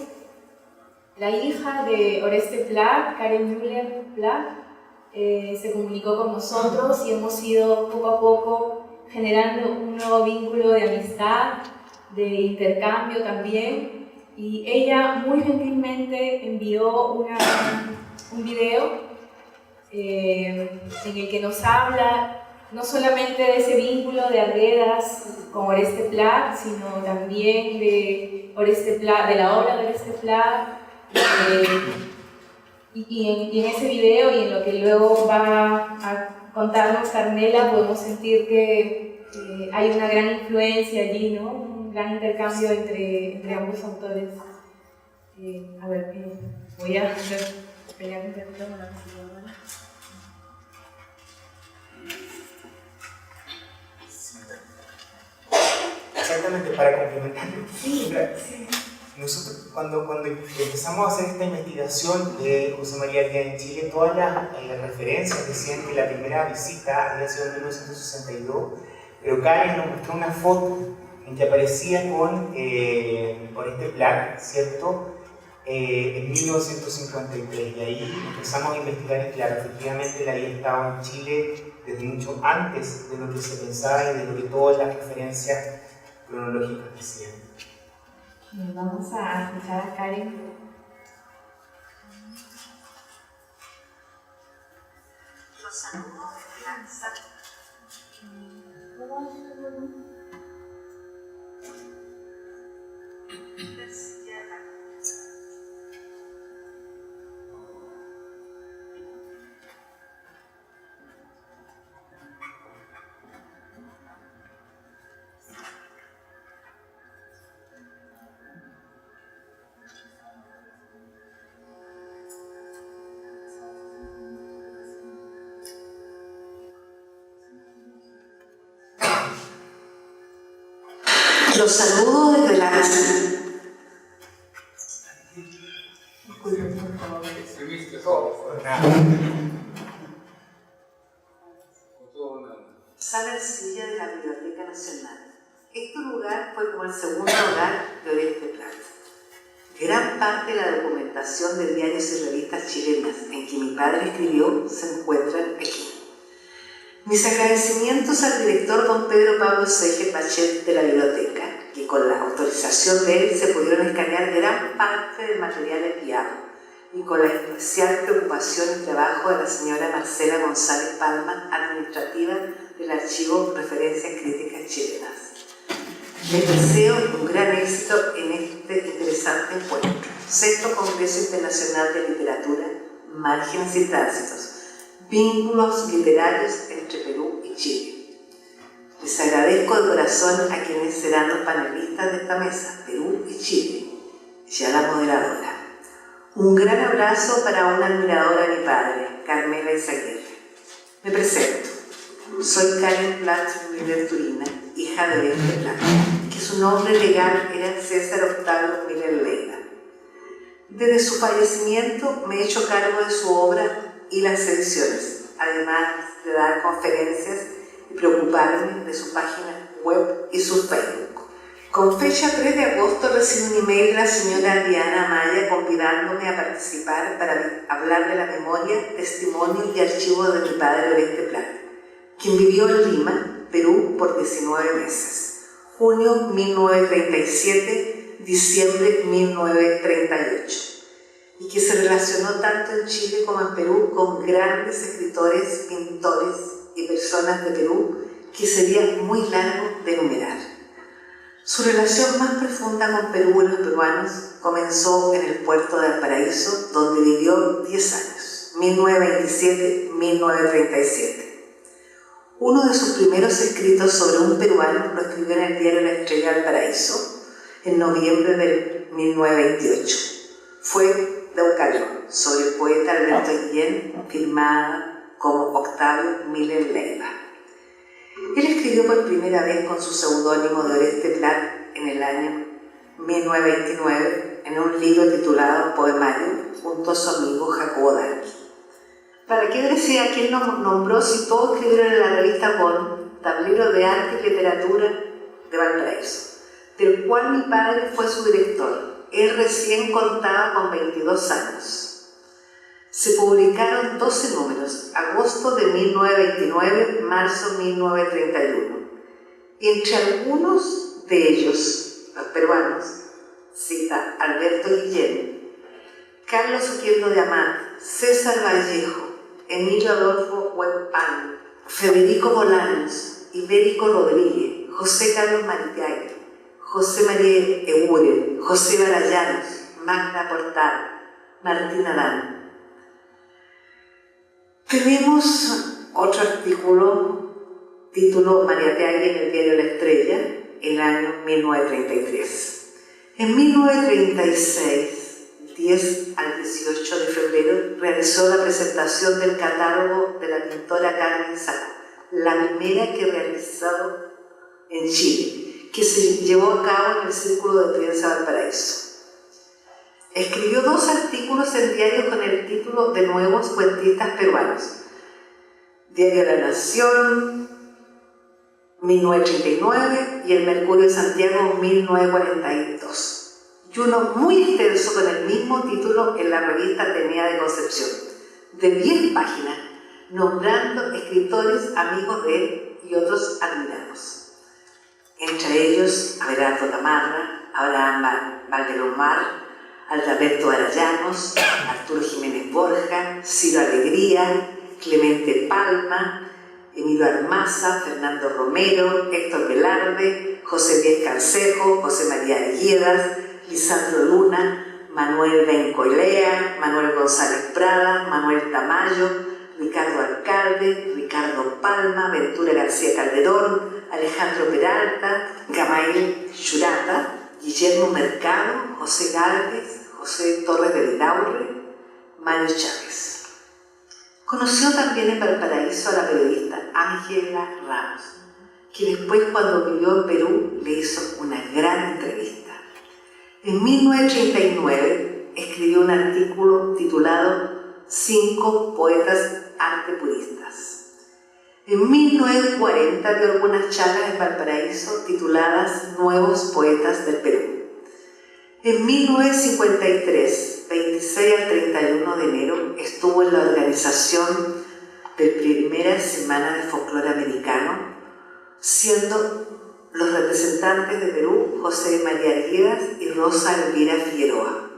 la hija de Oreste Plat, Karen Müller Plat, se comunicó con nosotros y hemos ido poco a poco generando un nuevo vínculo de amistad, de intercambio también. Y ella muy gentilmente envió un video en el que nos habla no solamente de ese vínculo de Arguedas con Oreste Plat, sino también de Oreste Plat, de la obra de Oreste Plat. Y en ese video y en lo que luego va a contarnos Carmela, podemos sentir que hay una gran influencia allí, ¿no? Un gran intercambio entre ambos autores. A ver, voy a pegar un poquito con la computadora. Exactamente, para complementar. Sí. Nosotros, cuando empezamos a hacer esta investigación de José María Arguedas en Chile, todas las referencias decían que la primera visita había sido en 1962, pero Karen nos mostró una foto en que aparecía con este Plat, ¿cierto? En 1953, y ahí empezamos a investigar y claro, efectivamente él había estado en Chile desde mucho antes de lo que se pensaba y de lo que todas las referencias cronológicas decían. Vamos a escuchar a Karen. Los saludos de Lanza. Los saludo desde la sala silla de la Biblioteca Nacional. Este lugar fue como el segundo hogar de Oreste Plat. Gran parte de la documentación de diarios y revistas chilenas en que mi padre escribió se encuentran aquí. Mis agradecimientos al director don Pedro Pablo Seige Pachet de la biblioteca, que con la autorización de él se pudieron escanear gran parte del material enviado, y con la especial preocupación y trabajo de la señora Marcela González Palma, administrativa del Archivo Referencias Críticas Chilenas. Les deseo un gran éxito en este interesante encuentro. Sexto Congreso Internacional de Literatura, Márgenes y Tránsitos. Vínculos literarios entre Perú y Chile. Les agradezco de corazón a quienes serán los panelistas de esta mesa, Perú y Chile, y a la moderadora. Un gran abrazo para una admiradora de mi padre, Carmela Izaguirre. Me presento. Soy Karen Plat Müller Turina, hija de Oreste Plat, que su nombre legal era César Octavio Müller Leiva. Desde su fallecimiento me he hecho cargo de su obra y las ediciones, además de dar conferencias y preocuparme de su página web y su Facebook. Con fecha 3 de agosto recibí un email de la señora Diana Amaya convidándome a participar para hablar de la memoria, testimonio y archivo de mi padre Oreste Plat, quien vivió en Lima, Perú, por 19 meses, junio 1937, diciembre 1938. Y que se relacionó tanto en Chile como en Perú con grandes escritores, pintores y personas de Perú que sería muy largo de enumerar. Su relación más profunda con Perú y los peruanos comenzó en el puerto de Valparaíso, donde vivió 10 años, 1927-1937. Uno de sus primeros escritos sobre un peruano lo escribió en el diario La Estrella de Valparaíso en noviembre de 1928. Fue Deucalión, sobre el poeta Alberto Guillén, firmada como Octavio Müller Leiva. Él escribió por primera vez con su seudónimo de Oreste Plat en el año 1929 en un libro titulado Poemario junto a su amigo Jacobo Darqui. ¿Para qué decía quién nos nombró si todos escribieron en la revista Bon tablero de arte y literatura de Valparaíso, del cual mi padre fue su director. Él recién contaba con 22 años. Se publicaron 12 números, agosto de 1929, marzo de 1931. Y entre algunos de ellos, los peruanos, cita Alberto Guillén, Carlos Oquendo de Amat, César Vallejo, Emilio Adolfo Huelpan, Federico Bolaños, Ibérico Rodríguez, José Carlos Maritiague, José María Eguren, José Barallanos, Magda Portal, Martín Adán. Tenemos otro artículo, título Maritiague en el diario La Estrella, el año 1933. En 1936, 10 al 18 de febrero, realizó la presentación del catálogo de la pintora Carmen Sacco, la primera que realizó en Chile, que se llevó a cabo en el Círculo de Prensa Valparaíso. Escribió 2 artículos en diarios con el título de Nuevos Cuentistas Peruanos. Diario La Nación, 1939, y el Mercurio de Santiago, 1942. Y uno muy extenso con el mismo título en la revista Atenea de Concepción, de 10 páginas, nombrando escritores amigos de él y otros admirados. Entre ellos, Abelardo Gamarra, Abraham Valdelomar, Alberto Arallanos, Arturo Jiménez Borja, Ciro Alegría, Clemente Palma, Emilio Armaza, Fernando Romero, Héctor Velarde, José Díez Canseco, José María Arguedas, Lisandro Luna, Manuel Bencoilea, Manuel González Prada, Manuel Tamayo, Ricardo Alcalde, Ricardo Palma, Ventura García Calderón, Alejandro Peralta, Gamael Churata, Guillermo Mercado, José Gálvez, José Torres de Vidaurre, Mario Chávez. Conoció también en Valparaíso a la periodista Ángela Ramos, que después, cuando vivió en Perú, le hizo una gran entrevista. En 1939 escribió un artículo titulado 5 poetas antepuristas. En 1940 dio algunas charlas en Valparaíso tituladas Nuevos Poetas del Perú. En 1953, 26 al 31 de enero, estuvo en la organización de primera semana de folclore americano, siendo los representantes de Perú José María Arguedas y Rosa Elvira Figueroa.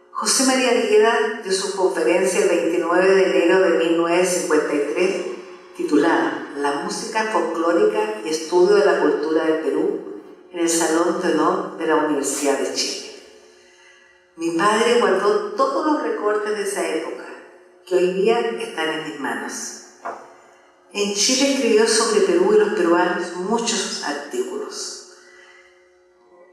José María Arguedas dio su conferencia el 29 de enero de 1953, titulada La música folclórica y estudio de la cultura del Perú, en el Salón de Honor de la Universidad de Chile. Mi padre guardó todos los recortes de esa época, que hoy día están en mis manos. En Chile escribió sobre Perú y los peruanos muchos artículos.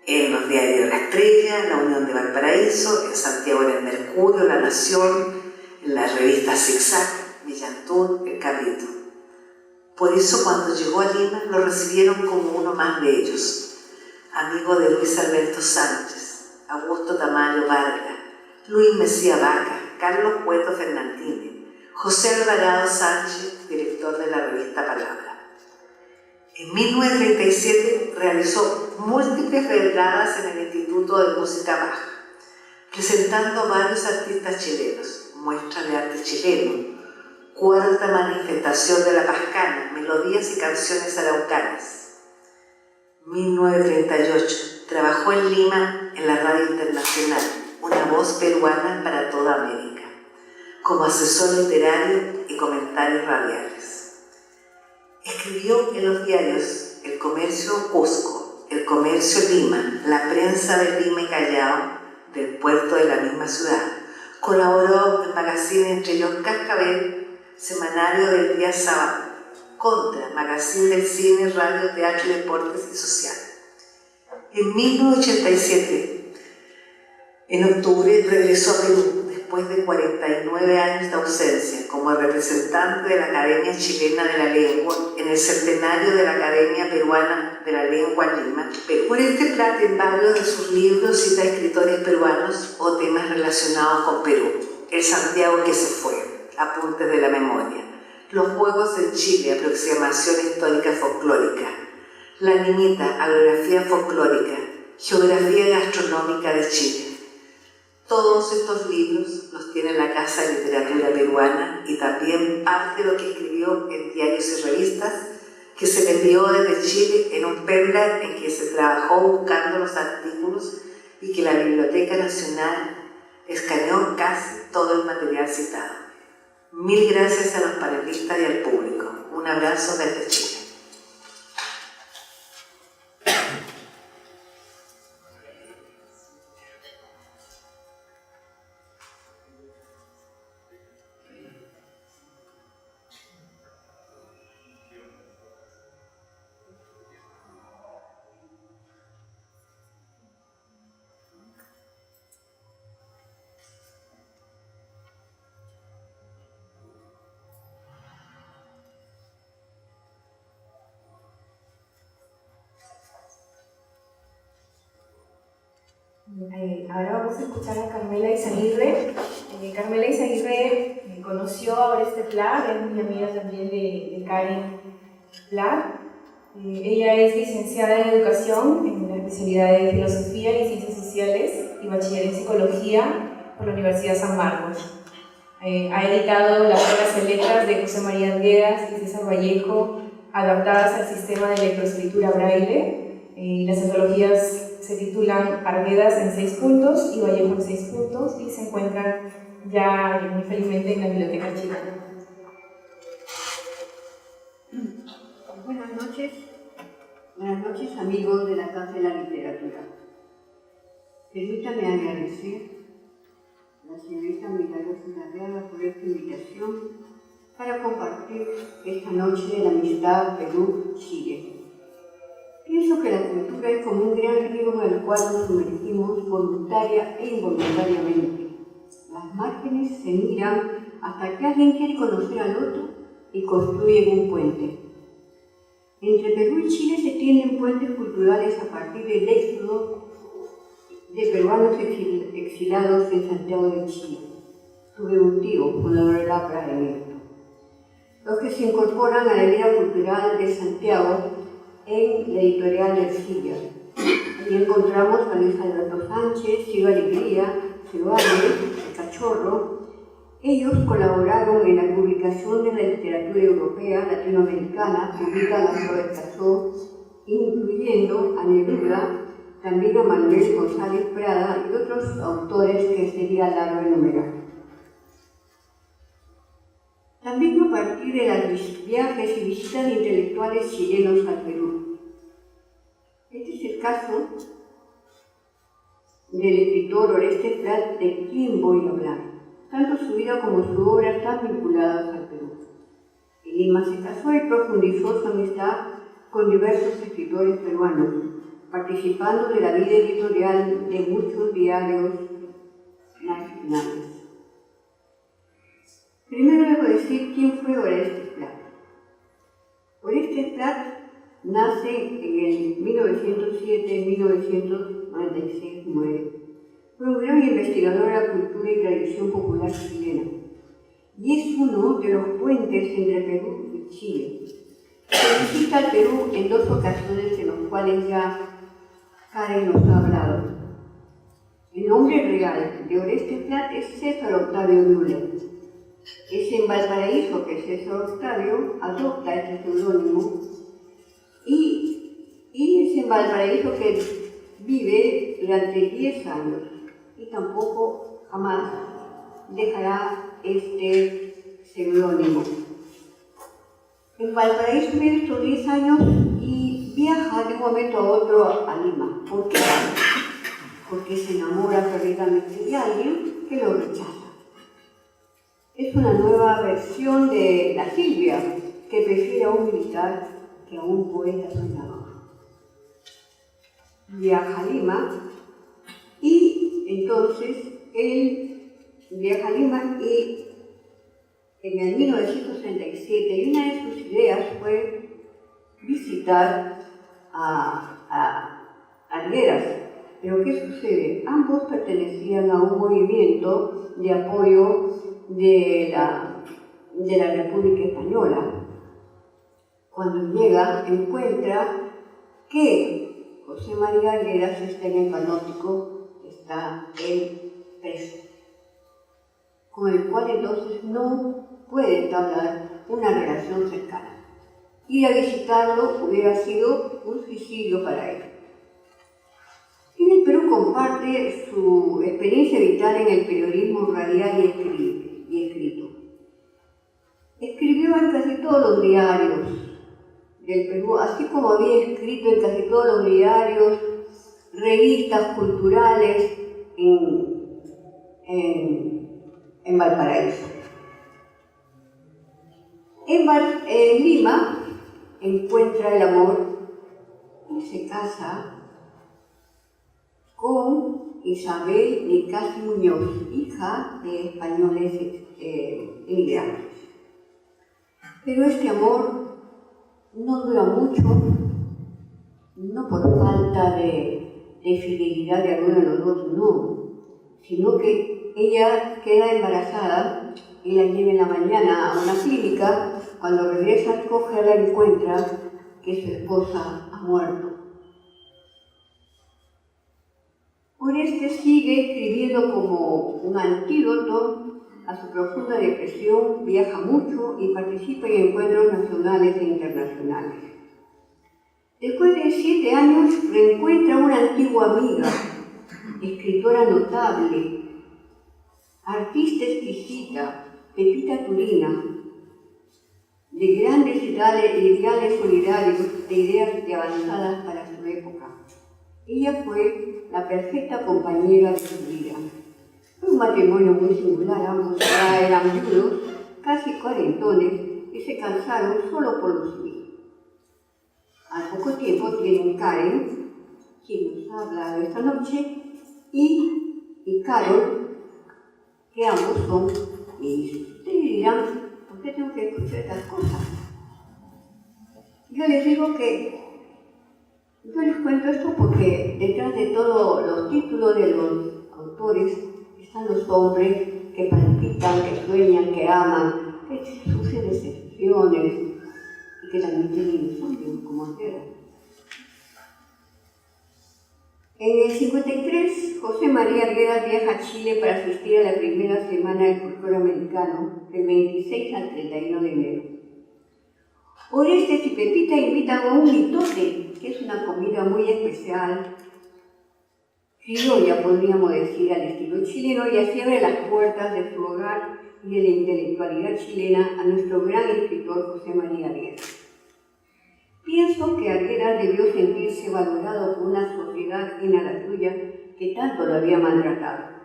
En los diarios La Estrella, La Unión de Valparaíso, en Santiago en el Mercurio, La Nación, en las revistas Zigzag, Millantún, El Cabrito. Por eso, cuando llegó a Lima, lo recibieron como uno más de ellos, amigo de Luis Alberto Sánchez, Augusto Tamayo Vargas, Luis Mesía Vaca, Carlos Cueto Fernandini, José Alvarado Sánchez, director de la revista Palabra. En 1937 realizó múltiples veladas en el Instituto de Música Baja, presentando varios artistas chilenos, muestra de arte chileno, cuarta manifestación de la Pascana, melodías y canciones araucanas. 1938, trabajó en Lima en la Radio Internacional, una voz peruana para toda América, como asesor literario y comentarios radiales. Escribió en los diarios El Comercio Cusco, El Comercio Lima, La Prensa de Lima y Callao, del puerto de la misma ciudad. Colaboró en magazine Entre ellos Cascabel, Semanario del Día Sábado, Contra, Magazine del Cine, Radio, Teatro, Deportes y Social. En 1987, en octubre, regresó a Perú después de 49 años de ausencia como representante de la Academia Chilena de la Lengua en el centenario de la Academia Peruana de la Lengua Lima, Perú. Por este plato, en varios de sus libros cita escritores peruanos o temas relacionados con Perú. El Santiago que se fue, Apuntes de la Memoria. Los Juegos en Chile, aproximación histórica folclórica. La Niñita, hagiografía folclórica. Geografía gastronómica de Chile. Todos estos libros los tiene la Casa de Literatura Peruana y también parte de lo que escribió en diarios y revistas que se le envió desde Chile en un pendrive en que se trabajó buscando los artículos y que la Biblioteca Nacional escaneó casi todo el material citado. Mil gracias a los panelistas y al público. Un abrazo desde Chile. Ahora vamos a escuchar a Carmela Izaguirre. Carmela Izaguirre conoció a Oreste Pla, es muy amiga también de Karen Pla. Ella es licenciada en Educación en la especialidad de Filosofía y Ciencias Sociales y bachiller en Psicología por la Universidad San Marcos. Ha editado las obras selectas de José María Arguedas y César Vallejo, adaptadas al sistema de electroescritura braille. Las antologías se titulan Arguedas en 6 puntos y Vallejo en 6 puntos y se encuentran ya muy felizmente en la Biblioteca Chilena. Buenas noches amigos de la Casa de la Literatura. Permítame agradecer a la señorita Milagros Arriaga por esta invitación para compartir esta noche de la amistad Perú-Chile. Pienso que la cultura es como un gran río en el cual nos sumergimos voluntaria e involuntariamente. Las márgenes se miran hasta que alguien quiere conocer al otro y construyen un puente. Entre Perú y Chile se tienden puentes culturales a partir del éxodo de peruanos exilados en Santiago de Chile. Tuve un tío, fundador de la APRA en esto. Los que se incorporan a la vida cultural de Santiago en la editorial de Ercilla. Allí encontramos a Luis Alberto Sánchez, Silva Alegría, Ceballos, El Cachorro. Ellos colaboraron en la publicación de la literatura europea latinoamericana, publican a Robert Casó, incluyendo a Neruda, también a Manuel González Prada y otros autores que sería largo enumerar. También a partir de los viajes y visitas de intelectuales chilenos al Perú. Este es el caso del escritor Oreste Pla, de quien voy a hablar. Tanto su vida como su obra están vinculadas al Perú. En Lima se casó y profundizó su amistad con diversos escritores peruanos, participando de la vida editorial de muchos diarios nacionales. Primero debo decir quién fue Oreste Pla. Oreste Pla nace en el 1907-1996, muere. Fue un gran investigador de la cultura y tradición popular chilena, y es uno de los puentes entre Perú y Chile. Se visita al Perú en 2 ocasiones en las cuales ya Karen nos ha hablado. El nombre real de Oreste Pla es César Octavio Müller. Es en Valparaíso que César Octavio adopta este seudónimo y es en Valparaíso que vive durante 10 años y tampoco jamás dejará este seudónimo. En Valparaíso vive estos 10 años y viaja de un momento a otro a Lima. ¿Por qué? Porque se enamora perdidamente de alguien que lo rechaza. Es una nueva versión de la Silvia, que prefiere a un militar que a un poeta soñador. Viaja a Lima y entonces él viaja a Lima y en el 1937, y una de sus ideas fue visitar a Arguedas. Pero ¿qué sucede? Ambos pertenecían a un movimiento de apoyo de la de la República Española. Cuando llega, encuentra que José María Arguedas está en el Panóptico, está él preso, con el cual entonces no puede entablar una relación cercana. Ir a visitarlo hubiera sido un suicidio para él. En el Perú comparte su experiencia vital en el periodismo radial y escrito. Escribió en casi todos los diarios del Perú, así como había escrito en casi todos los diarios, revistas culturales en Valparaíso. En Lima encuentra el amor y se casa con Isabel Nicasi Muñoz, hija de españoles inmigrantes. Pero este amor no dura mucho, no por falta de fidelidad de alguno de los dos, no, sino que ella queda embarazada y la lleva en la mañana a una clínica. Cuando regresa a recogerla, encuentra que su esposa ha muerto. Oreste sigue escribiendo como un antídoto a su profunda depresión, viaja mucho y participa en encuentros nacionales e internacionales. Después de 7 años reencuentra a una antigua amiga, escritora notable, artista exquisita, Pepita Turina, de grandes ideales solidarios, de ideas de avanzadas para su época. Ella fue la perfecta compañera de su vida. Fue un matrimonio muy singular, ambos ya eran viudos, casi cuarentones, y se casaron solo por lo civil. Al poco tiempo tienen Karen, quien nos ha hablado esta noche, y Carol, que ambos son mellizos. Ustedes dirán, ¿por qué tengo que escuchar estas cosas? Yo les digo que yo les cuento esto porque detrás de todos los títulos de los autores están los hombres que palpitan, que sueñan, que aman, que sufren decepciones y que también tienen insomnio, como Arguedas. En el 53, José María Arguedas viaja a Chile para asistir a la primera semana del folclore americano, del 26 al 31 de enero. Orestes y Pepita invitan a un mitote, que es una comida muy especial, criolla podríamos decir, al estilo chileno, y así abre las puertas de su hogar y de la intelectualidad chilena a nuestro gran escritor José María Arguedas. Pienso que Arguedas debió sentirse valorado por una sociedad ajena a la suya que tanto lo había maltratado.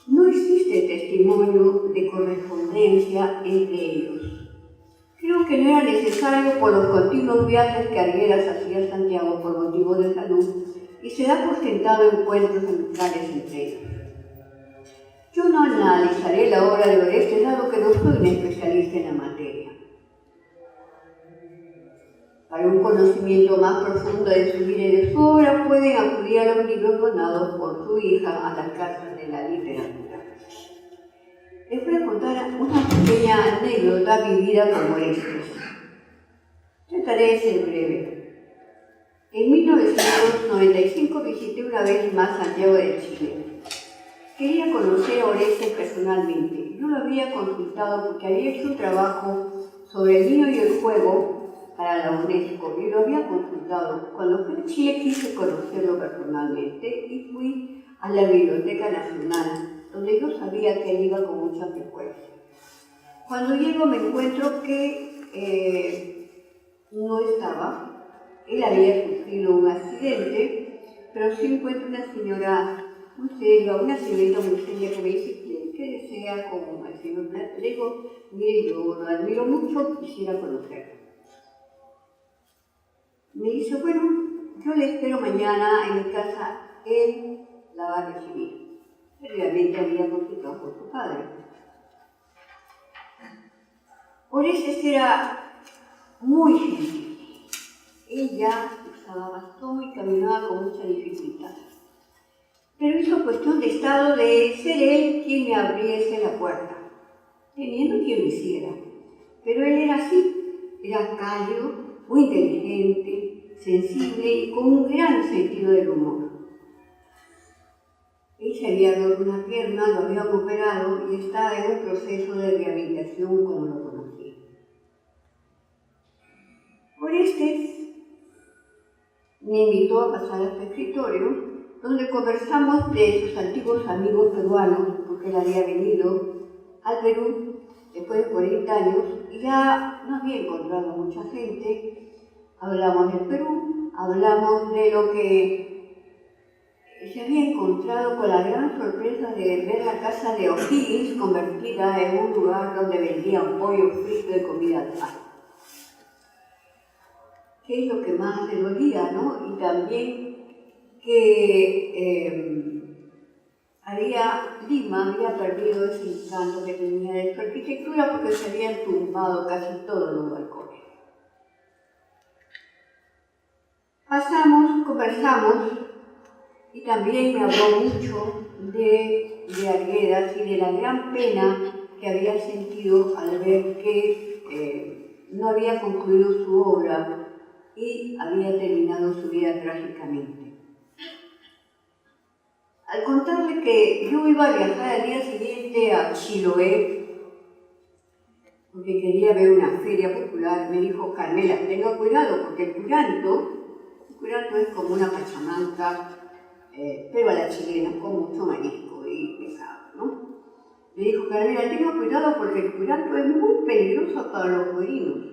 No existe testimonio de correspondencia entre ellos. Creo que no era necesario por los continuos viajes que Arguedas hacía a Santiago por motivos de salud y se da por sentado encuentros amicales entre ellos. Yo no analizaré la obra de Orestes, dado que no soy un especialista en la materia. Para un conocimiento más profundo de su vida y de su obra, pueden acudir a los libros donados por su hija a las casas de la literatura. Les voy a contar una pequeña anécdota vivida con Orestes. Trataré de ser breve. En 1995 visité una vez más Santiago de Chile. Quería conocer a Orestes personalmente. Yo lo había consultado porque había hecho un trabajo sobre el niño y el juego para la UNESCO y lo había consultado. Cuando fui a Chile quise conocerlo personalmente y fui a la Biblioteca Nacional, donde yo sabía que él iba con mucha frecuencia. Cuando llego me encuentro que no estaba, él había sufrido un accidente, pero sí encuentro una señora muy seria, una señorita muy seria que me dice, ¿qué desea con el señor Plata? Le digo, mire, yo lo admiro mucho, quisiera conocerlo. Me dice, bueno, yo le espero mañana en mi casa, él la va a recibir. Realmente había consultado por su padre. Orestes era muy gentil. Ella usaba bastón y caminaba con mucha dificultad. Pero hizo cuestión de estado de ser él quien me abriese la puerta. teniendo quien lo hiciera. Pero él era así, era cálido, muy inteligente, sensible y con un gran sentido del humor. Él se había roto una pierna, lo habían operado y estaba en un proceso de rehabilitación como lo conocí. Orestes me invitó a pasar a su escritorio, donde conversamos de sus antiguos amigos peruanos, porque él había venido al Perú después de 40 años y ya no había encontrado mucha gente. Hablamos del Perú, hablamos de lo que se había encontrado con la gran sorpresa de ver la casa de O'Higgins convertida en un lugar donde vendían pollo frito y comida al pan. ¿Qué es lo que más le dolía, no? Y también que Lima había perdido ese encanto que tenía de su arquitectura porque se habían tumbado casi todos los balcones. Conversamos y también me habló mucho de Arguedas y de la gran pena que había sentido al ver que no había concluido su obra y había terminado su vida trágicamente. Al contarle que yo iba a viajar al día siguiente a Chiloé, porque quería ver una feria popular, me dijo: Carmela, tenga cuidado, porque el curanto es como una pachamanca, pero a la chilena, con mucho marisco y pescado, ¿no? Me dijo: Carmela, tenga cuidado, porque el curanto es muy peligroso para los puerinos.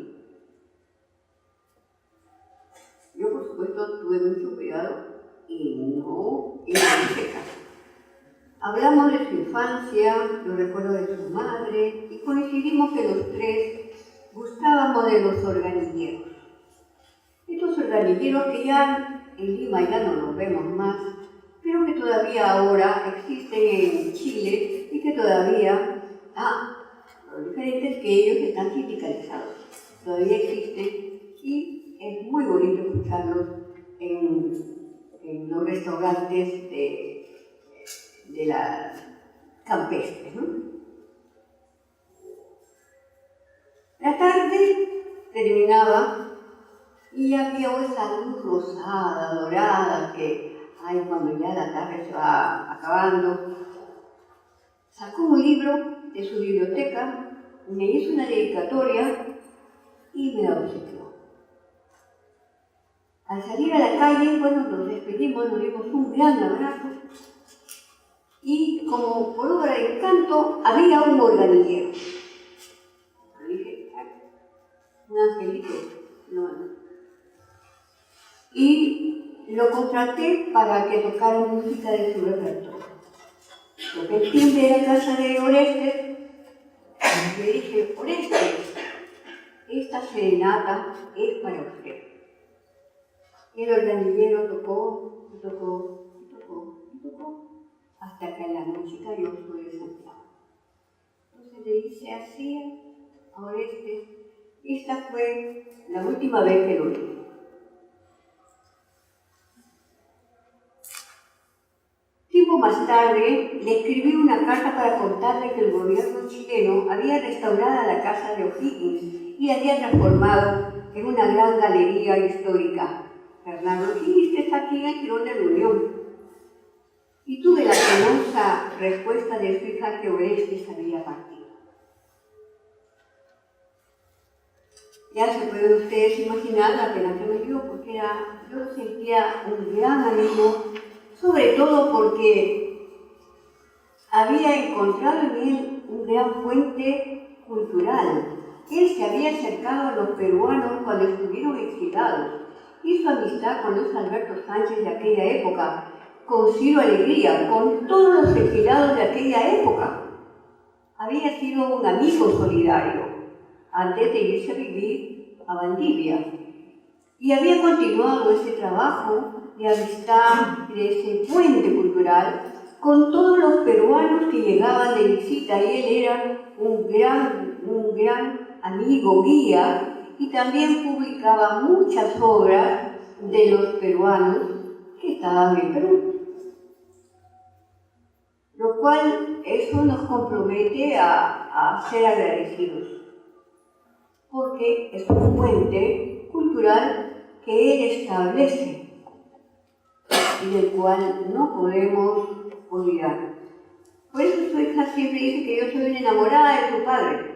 Yo, por supuesto, tuve mucho cuidado y no hice caso. Hablamos de su infancia, los recuerdos de su madre, y coincidimos que los tres gustábamos de los organilleros. Estos organilleros que ya en Lima ya no los vemos más, pero que todavía ahora existen en Chile y que todavía, lo diferente es que ellos están sindicalizados, todavía existen y es muy bonito escucharlos en los restaurantes de las campestres, ¿no? La tarde terminaba y había esa luz rosada, dorada, que, cuando ya la tarde se va acabando, sacó un libro de su biblioteca, me hizo una dedicatoria y me la obsequió. Al salir a la calle, nos despedimos, nos dimos un gran abrazo y, como por obra de encanto, había un organillero. Le dije: un angelito, no. Y lo contraté para que tocara música de su repertorio. Toqué el timbre de la casa de Orestes y le dije: Orestes, esta serenata es para usted. El organillero tocó, hasta que la noche cayó sobre Santiago. Entonces le hice así a Orestes. Esta fue la última vez que lo vi. Tiempo más tarde le escribí una carta para contarle que el gobierno chileno había restaurado la casa de O'Higgins y había transformado en una gran galería histórica. Fernando O'Higgins está aquí en el Tirón de la Unión. Y tuve la penosa respuesta de su hija que Orestes había partido. Ya se pueden ustedes imaginar la pena que me dio, porque yo lo sentía un gran amigo, sobre todo porque había encontrado en él un gran puente cultural. Él se había acercado a los peruanos cuando estuvieron exilados. Hizo amistad con Luis Alberto Sánchez de aquella época, con Ciro Alegría, con todos los exilados de aquella época. Había sido un amigo solidario antes de irse a vivir a Valdivia. Y había continuado ese trabajo de amistad, de ese puente cultural, con todos los peruanos que llegaban de visita. Y él era un gran amigo, guía, y también publicaba muchas obras de los peruanos que estaban en Perú. lo cual eso nos compromete a ser agradecidos, porque es un puente cultural que él establece y del cual no podemos olvidar. Por eso su hija siempre dice que yo soy una enamorada de su padre,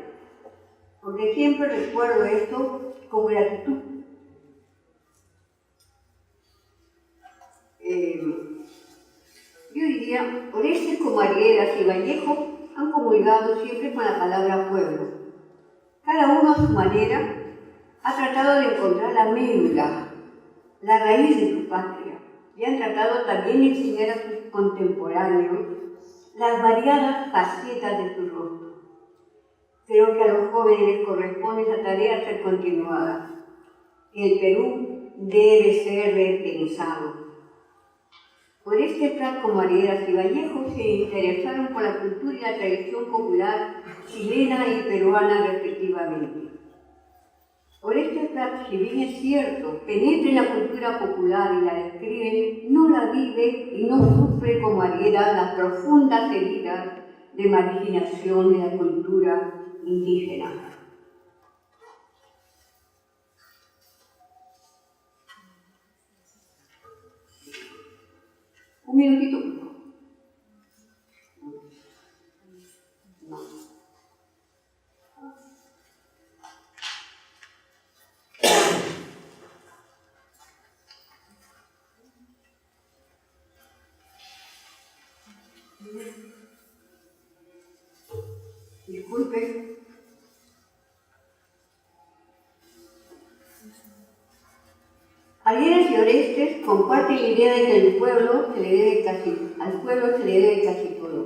porque siempre recuerdo esto con gratitud. Yo diría, Orestes como Arguedas y Vallejo han comulgado siempre con la palabra pueblo. Cada uno a su manera ha tratado de encontrar la médula, la raíz de su patria, y han tratado también de enseñar a sus contemporáneos las variadas facetas de su rostro. Creo que a los jóvenes les corresponde esa tarea ser continuada. El Perú debe ser repensado. Orestes Prat como Arguedas y Vallejo se interesaron por la cultura y la tradición popular chilena y peruana respectivamente. Orestes Prat, si bien es cierto, penetra en la cultura popular y la describe, no la vive y no sufre como Arguedas las profundas heridas de marginación de la cultura indígena. Un minutito, por favor. No. Disculpe. Arguedas y Orestes comparten la idea de que al pueblo se le debe casi todo.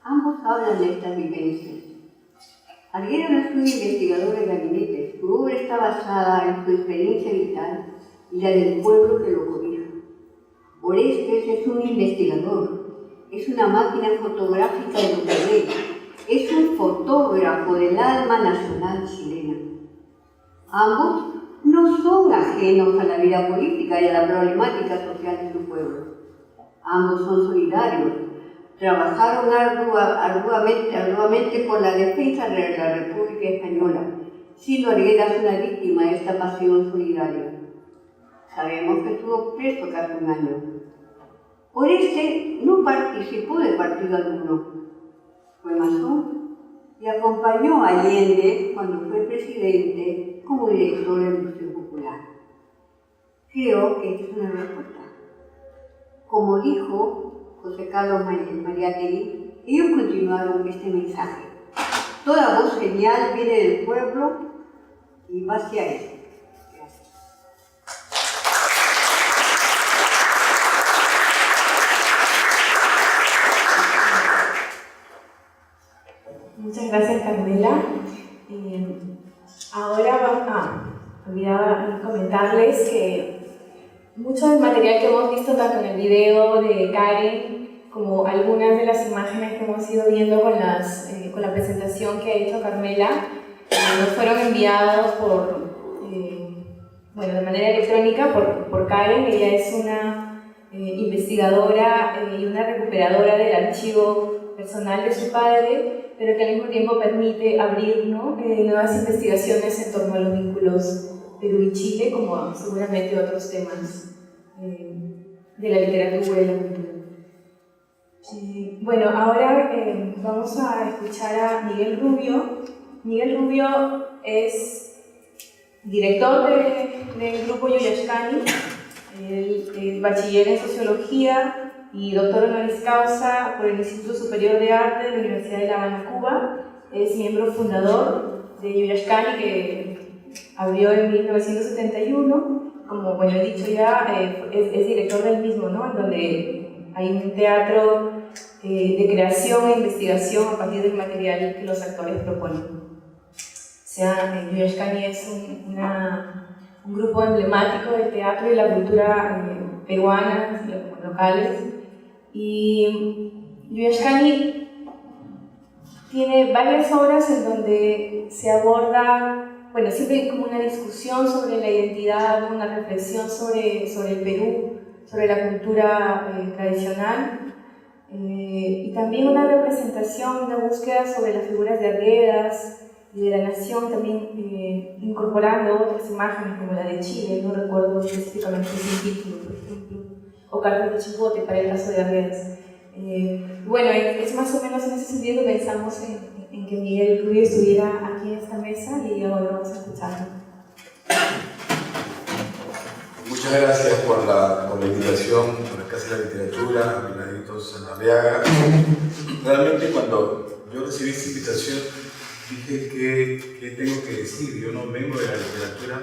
Ambos hablan de estas vivencias. Arguedas no es un investigador de gabinete, su obra está basada en su experiencia vital y la del pueblo que lo cobija. Orestes es un investigador, es una máquina fotográfica de lo que ve, es un fotógrafo del alma nacional chilena. Ambos no son ajenos a la vida política y a la problemática social de su pueblo. Ambos son solidarios, trabajaron arduamente por la defensa de la República Española, siendo Arguedas una víctima de esta pasión solidaria. Sabemos que estuvo preso casi un año. Orestes no participó de partido alguno, fue masón y acompañó a Allende cuando fue presidente como director del Museo Popular. Creo que esta es una respuesta. Como dijo José Carlos Mariátegui, ellos continuaron este mensaje. Toda voz genial viene del pueblo y va hacia él. Gracias. Muchas gracias, Carmela. Ahora olvidaba comentarles que mucho del material que hemos visto tanto en el video de Karen como algunas de las imágenes que hemos ido viendo con la presentación que ha hecho Carmela nos fueron enviados de manera electrónica por Karen. Ella es una investigadora y una recuperadora del archivo personal de su padre, pero que al mismo tiempo permite abrir nuevas investigaciones en torno a los vínculos Perú y Chile, como seguramente otros temas de la literatura y la cultura. Bueno, ahora vamos a escuchar a Miguel Rubio. Miguel Rubio es director del grupo Yoyashkani, el bachiller en Sociología y doctor honoris causa por el Instituto Superior de Arte de la Universidad de La Habana, Cuba. Es miembro fundador de Yoyashkani, que abrió en 1971. Como he dicho ya, es director del mismo, ¿no? En donde hay un teatro de creación e investigación a partir del material que los actores proponen. Yoyashkani es un grupo emblemático del teatro y la cultura peruana, locales. Y Yoyashkani tiene varias obras en donde se aborda, siempre hay como una discusión sobre la identidad, una reflexión sobre el Perú, sobre la cultura tradicional. y también una representación, una búsqueda sobre las figuras de Arguedas y de la nación, también incorporando otras imágenes como la de Chile, no recuerdo específicamente ese título, por ejemplo, o Cartas de Chipote para el caso de Arguedas. Bueno, es más o menos en ese sentido que pensamos en que Miguel Rubio estuviera aquí en esta mesa y ahora vamos a escucharlo. Muchas gracias por la invitación, por la Casa de la Literatura, a Miladito Sanabria. Realmente cuando yo recibí esta invitación dije ¿qué tengo que decir? Yo no vengo de la literatura,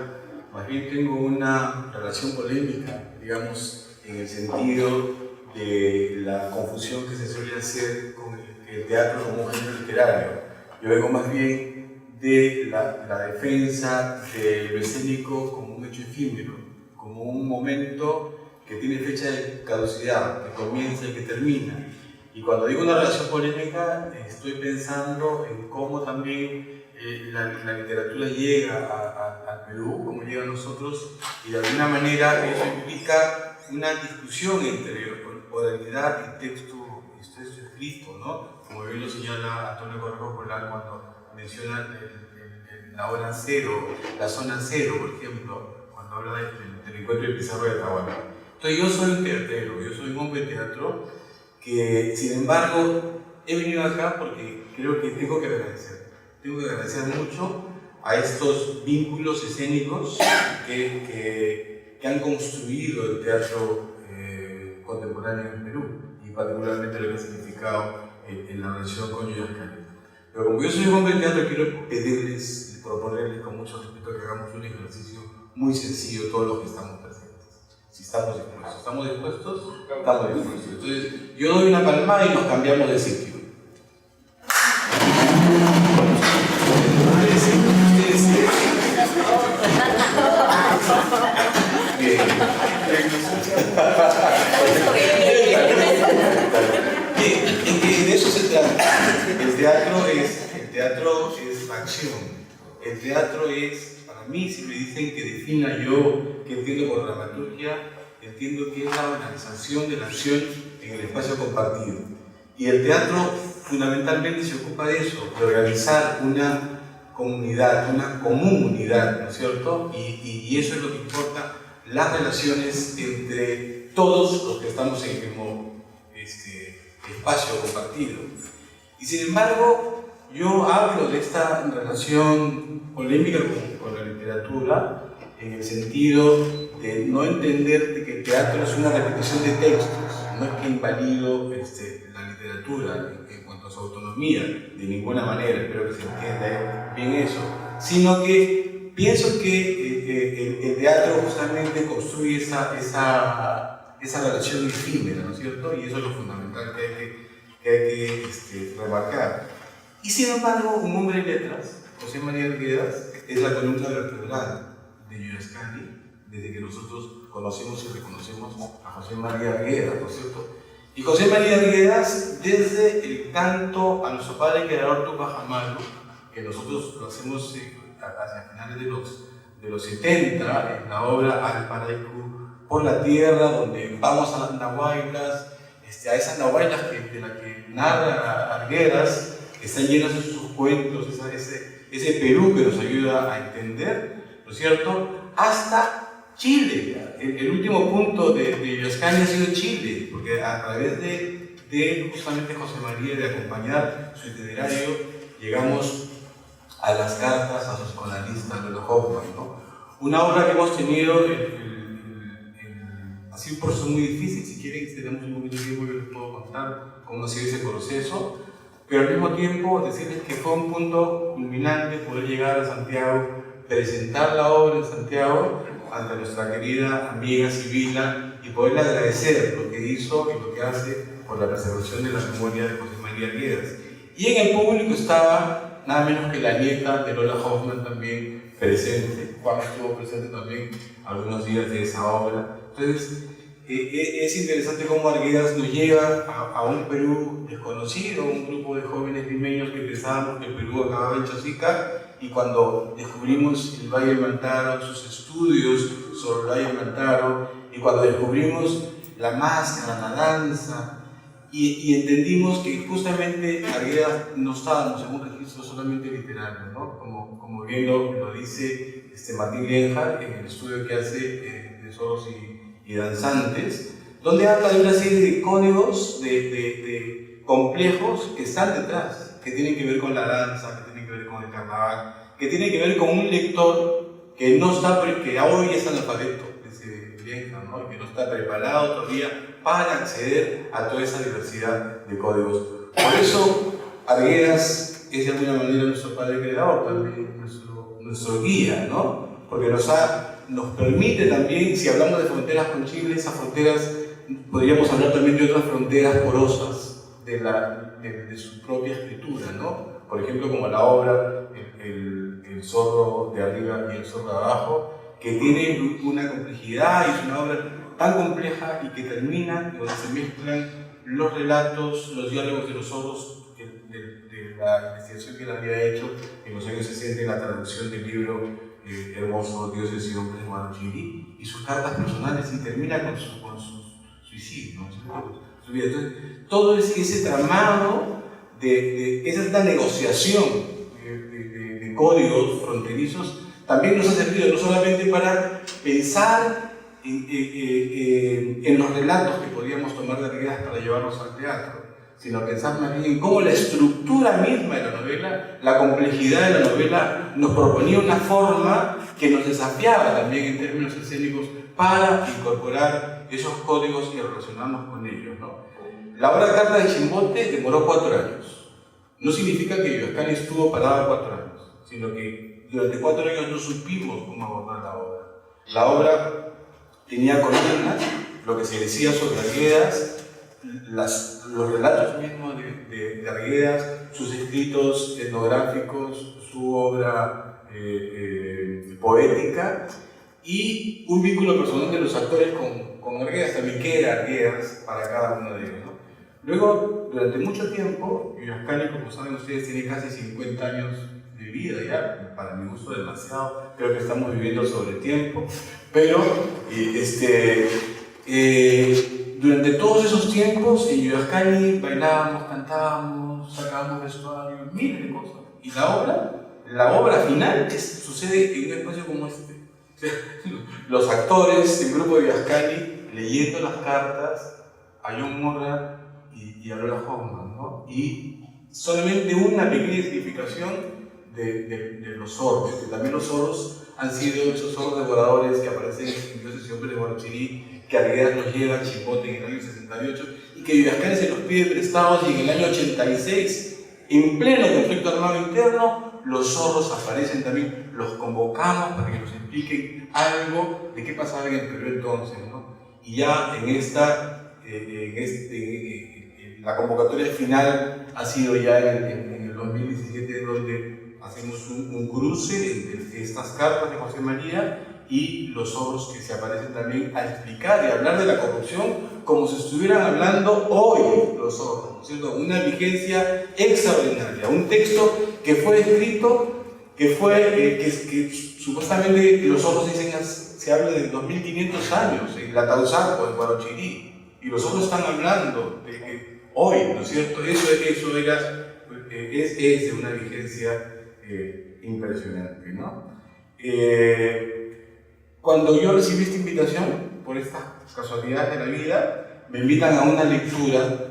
más bien tengo una relación polémica, digamos, en el sentido de la confusión que se suele hacer con el teatro como un género literario. Yo vengo más bien de la defensa de lo escénico como un hecho efímero, como un momento que tiene fecha de caducidad, que comienza y que termina. Y cuando digo una relación polémica, estoy pensando en cómo también la literatura llega al Perú, cómo llega a nosotros, y de alguna manera eso implica una discusión entre oralidad y texto escrito, ¿no? Como bien lo señala Antonio Correjo Polar cuando menciona la hora cero, la zona cero, por ejemplo, cuando habla del encuentro de Pizarro y Atahualpa. Entonces yo soy un teatrero, yo soy un hombre de teatro que, sin embargo, he venido acá porque creo que tengo que agradecer mucho a estos vínculos escénicos que han construido el teatro contemporáneo en el Perú, y particularmente lo que ha significado en la relación con Yoyas Caneta. Pero como yo soy un hombre de teatro, quiero pedirles y proponerles con mucho respeto que hagamos un ejercicio muy sencillo todos los que estamos presentes. Si estamos dispuestos. ¿Estamos dispuestos? Estamos dispuestos. Entonces, yo doy una palmada y nos cambiamos de sitio. Bien, de eso se trata. El teatro es acción. El teatro es, para mí, si me dicen que defina yo, que entiendo por dramaturgia, entiendo que es la organización de la acción en el espacio compartido. Y el teatro fundamentalmente se ocupa de eso, de organizar una comunidad, una común unidad, ¿no es cierto? Y eso es lo que importa, las relaciones entre todos los que estamos en el mismo espacio compartido. Y sin embargo, yo hablo de esta relación polémica con la literatura en el sentido de no entender de que el teatro es una repetición de textos, no es que invalido la literatura en cuanto a su autonomía, de ninguna manera, espero que se entienda bien eso, sino que pienso que el teatro justamente construye esa relación efímera, ¿no es cierto? Y eso es lo fundamental que hay que remarcar. Y sin embargo, un hombre de letras, José María Arguedas, es la columna vertebral de Yoyas Caneta, desde que nosotros conocemos y reconocemos a José María Arguedas, ¿no es cierto? Y José María Arguedas, desde el canto a nuestro padre creador Tupac Amaru, que nosotros lo hacemos hacia finales de los 70, en la obra Al Paraiku por la Tierra, donde vamos a las Nahuaylas, a esas Nahuaylas de las que narra Arguedas, que están llenas de sus cuentos, ese Perú que nos ayuda a entender, ¿no es cierto?, hasta Chile. El último punto de Yoyas Caneta ha sido Chile, porque a través de justamente José María, de acompañar su itinerario, llegamos a las cartas a sus psicoanalistas, Lola Hoffman, ¿no? Una obra que hemos tenido, así un proceso muy difícil. Si quieren, si tenemos un poquito de tiempo, yo les puedo contar cómo ha sido ese proceso, pero al mismo tiempo decirles que fue un punto culminante poder llegar a Santiago, presentar la obra en Santiago ante nuestra querida amiga Sibila y poderle agradecer lo que hizo y lo que hace por la preservación de la memoria de José María Arguedas. Y en el público estaba nada menos que la nieta de Lola Hoffman también presente. Juan estuvo presente también algunos días de esa obra. Entonces, es interesante cómo Arguedas nos lleva a un Perú desconocido, un grupo de jóvenes limeños que pensábamos que el Perú acababa en Chosica, y cuando descubrimos el Valle del Mantaro, sus estudios sobre el Valle del Mantaro, y cuando descubrimos la máscara, la danza, y entendimos que justamente Arguedas no estábamos en un registro solamente literario, ¿no? Como bien lo dice Martín Lienhard en el estudio que hace de zorros y danzantes, donde habla de una serie de códigos de complejos que están detrás, que tienen que ver con la danza, que tienen que ver con el carnaval, que tienen que ver con un lector que no está, que hoy es analfabeto, dice Lienhard, ¿no? Que no está preparado todavía para acceder a toda esa diversidad de códigos. Por eso Arguedas es de alguna manera nuestro padre creador, también nuestro guía, ¿no? Porque nos permite también, si hablamos de fronteras con Chile, esas fronteras, podríamos hablar también de otras fronteras porosas de su propia escritura, ¿no? Por ejemplo, como la obra El zorro de arriba y el zorro de abajo, que tiene una complejidad y es una obra tan compleja y que termina donde se mezclan los relatos, los diálogos de los zorros de la investigación que él había hecho en los años 60 en la traducción del libro hermoso Dioses y Hombres de Guarochirí y sus cartas personales y termina con su suicidio, ¿no? Su vida. Entonces, todo ese tramado esa negociación de códigos fronterizos también nos ha servido no solamente para pensar en los relatos que podíamos tomar de Arguedas para llevarlos al teatro, sino pensar más bien en cómo la estructura misma de la novela, la complejidad de la novela, nos proponía una forma que nos desafiaba también en términos escénicos para incorporar esos códigos y relacionarnos con ellos, ¿no? La obra Carta de Chimbote demoró 4 años. No significa que Yoyascani estuvo parada 4 años, sino que durante 4 años no supimos cómo abordar la obra. La obra tenía columnas, lo que se decía sobre Arguedas, los relatos mismos de Arguedas, sus escritos etnográficos, su obra poética y un vínculo personal de los actores con Arguedas, también qué era Arguedas para cada uno de ellos, ¿no? Luego, durante mucho tiempo, Yoyascani, como saben ustedes, tiene casi 50 años de vida ya, para mi gusto demasiado, creo que estamos viviendo sobre el tiempo, pero durante todos esos tiempos en Yoyascani bailábamos, cantábamos, sacábamos vestuario, miles de cosas. Y la obra final sucede en un espacio como este. O sea, los actores del grupo de Yoyascani leyendo las cartas a John Morra y a Lola Hoffman, ¿no? Y solamente una pequeña significación de los zorros, que también los zorros han sido esos zorros devoradores que aparecen en Dioses y Hombres de Guarochirí, que Arguedas nos lleva a Chimbote en el año 68 y que Yoyascani se los pide prestados y en el año 86, en pleno conflicto armado interno, los zorros aparecen también, los convocamos para que nos expliquen algo de qué pasaba en el Perú entonces, ¿no? Y ya la convocatoria final ha sido ya en el 2017 donde hacemos un cruce entre estas cartas de José María y los zorros que se aparecen también a explicar y hablar de la corrupción como si estuvieran hablando hoy los zorros, ¿no es cierto? Una vigencia extraordinaria, un texto que fue escrito, que supuestamente los zorros dicen, se habla de 2500 años, en la Tauzarco, en Guarochirí, y los zorros están hablando de que hoy, ¿no es cierto? Eso es de una vigencia impresionante, ¿no? Cuando yo recibí esta invitación, por estas casualidades de la vida, me invitan a una lectura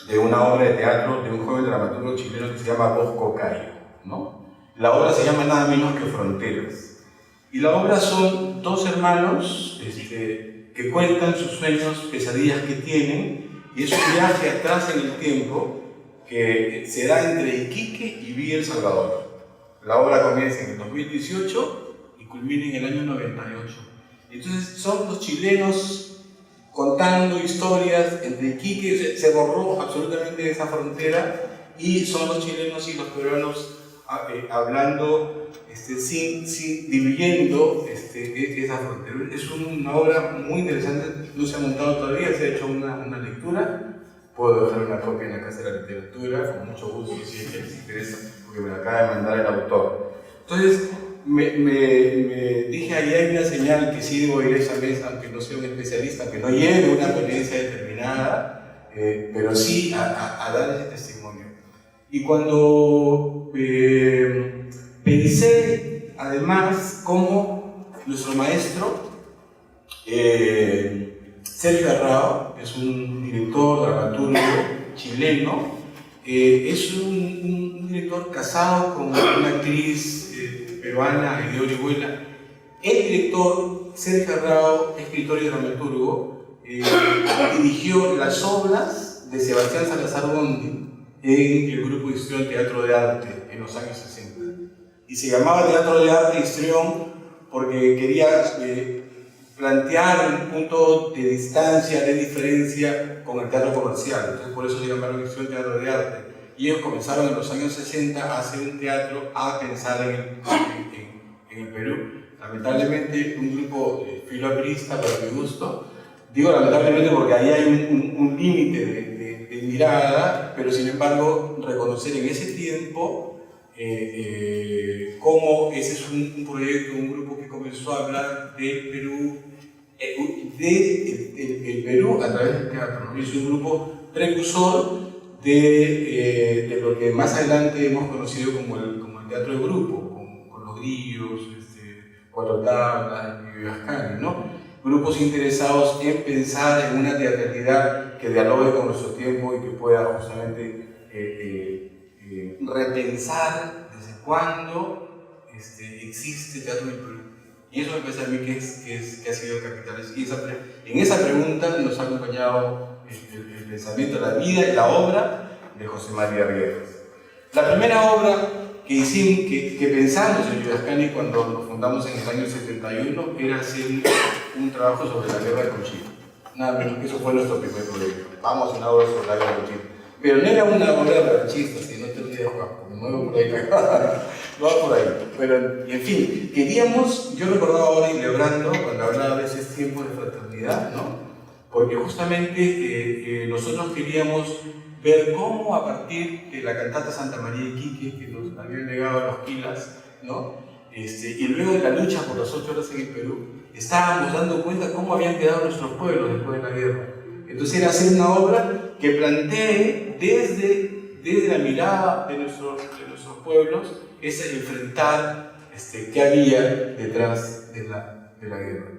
de una obra de teatro de un joven dramaturgo chileno que se llama Bosco Cayo, ¿no? La obra se llama nada menos que Fronteras. Y la obra son 2 hermanos que cuentan sus sueños, pesadillas que tienen, y es un viaje atrás en el tiempo que se da entre Iquique y Villa El Salvador. La obra comienza en el 2018 y culmina en el año 98. Entonces son los chilenos contando historias entre Iquique, se borró absolutamente esa frontera, y son los chilenos y los peruanos hablando diluyendo esa frontera. Es una obra muy interesante, no se ha montado todavía, se ha hecho una lectura. Puedo dejar una copia en la Casa de la Literatura, con mucho gusto, si les interesa, porque me la acaba de mandar el autor. Entonces, me dije, ahí hay una señal que sí debo ir esa vez, aunque no sea un especialista, aunque no lleve una ponencia determinada, pero sí a dar ese testimonio. Y cuando pensé, además, cómo nuestro maestro, Sergio Arrao, es un director, dramaturgo chileno, es un director casado con una actriz peruana, Aide Orihuela. El director, Sergio Arrao, escritor y dramaturgo, dirigió las obras de Sebastián Salazar Gondi en el grupo de Histrión Teatro de Arte en los años 60. Y se llamaba Teatro de Arte Histrión porque quería plantear un punto de distancia, de diferencia con el teatro comercial. Entonces por eso se llamaron Histrión Teatro de Arte. Y ellos comenzaron en los años 60 a hacer un teatro, a pensar en el Perú. Lamentablemente un grupo filoaprista, para mi gusto, digo lamentablemente porque ahí hay un límite de mirada, pero sin embargo reconocer en ese tiempo cómo ese es un proyecto, un grupo que comenzó a hablar del Perú, el Perú a través del teatro, ¿no? Es un grupo precursor de lo que más adelante hemos conocido como el teatro de grupo, con los grillos, Cuatro Tablas, Viviascani, ¿no? Grupos interesados en pensar en una teatralidad que dialogue con nuestro tiempo y que pueda justamente repensar desde cuándo existe teatro en el Perú. Y eso me parece a mí que ha sido capital. Y en esa pregunta nos ha acompañado el pensamiento, la vida y la obra de José María Riegas. La primera obra que pensamos en Viviascani cuando nos fundamos en el año 71 era hacer un trabajo sobre la guerra con Chile. Nada menos que eso fue nuestro primer proyecto. Vamos a una obra sobre la guerra con Chile. Pero no era una obra revanchista, si no te olvides, Juan, no va por ahí, no va por ahí. Pero, en fin, queríamos, yo recordaba ahora y celebrando cuando hablaba de esos tiempos de fraternidad, ¿no? Porque justamente nosotros queríamos ver cómo a partir de la cantata Santa María de Iquique, que nos habían legado a los Quilas, ¿no? Y luego de la lucha por las 8 horas en el Perú, estábamos dando cuenta cómo habían quedado nuestros pueblos después de la guerra. Entonces era hacer una obra que plantee desde la mirada de nuestros pueblos ese enfrentar qué había detrás de la guerra.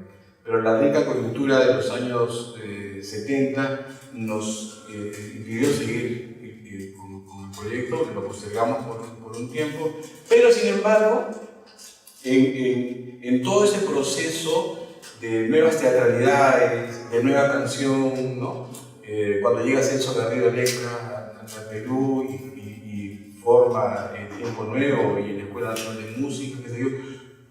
Pero la rica coyuntura de los años 70 nos impidió seguir con el proyecto, lo postergamos por un tiempo, pero sin embargo, en todo ese proceso de nuevas teatralidades, de nueva canción, ¿no? Cuando llega Celso Garrido Electra a Perú y forma Tiempo Nuevo y la Escuela Nacional de Música, qué sé yo,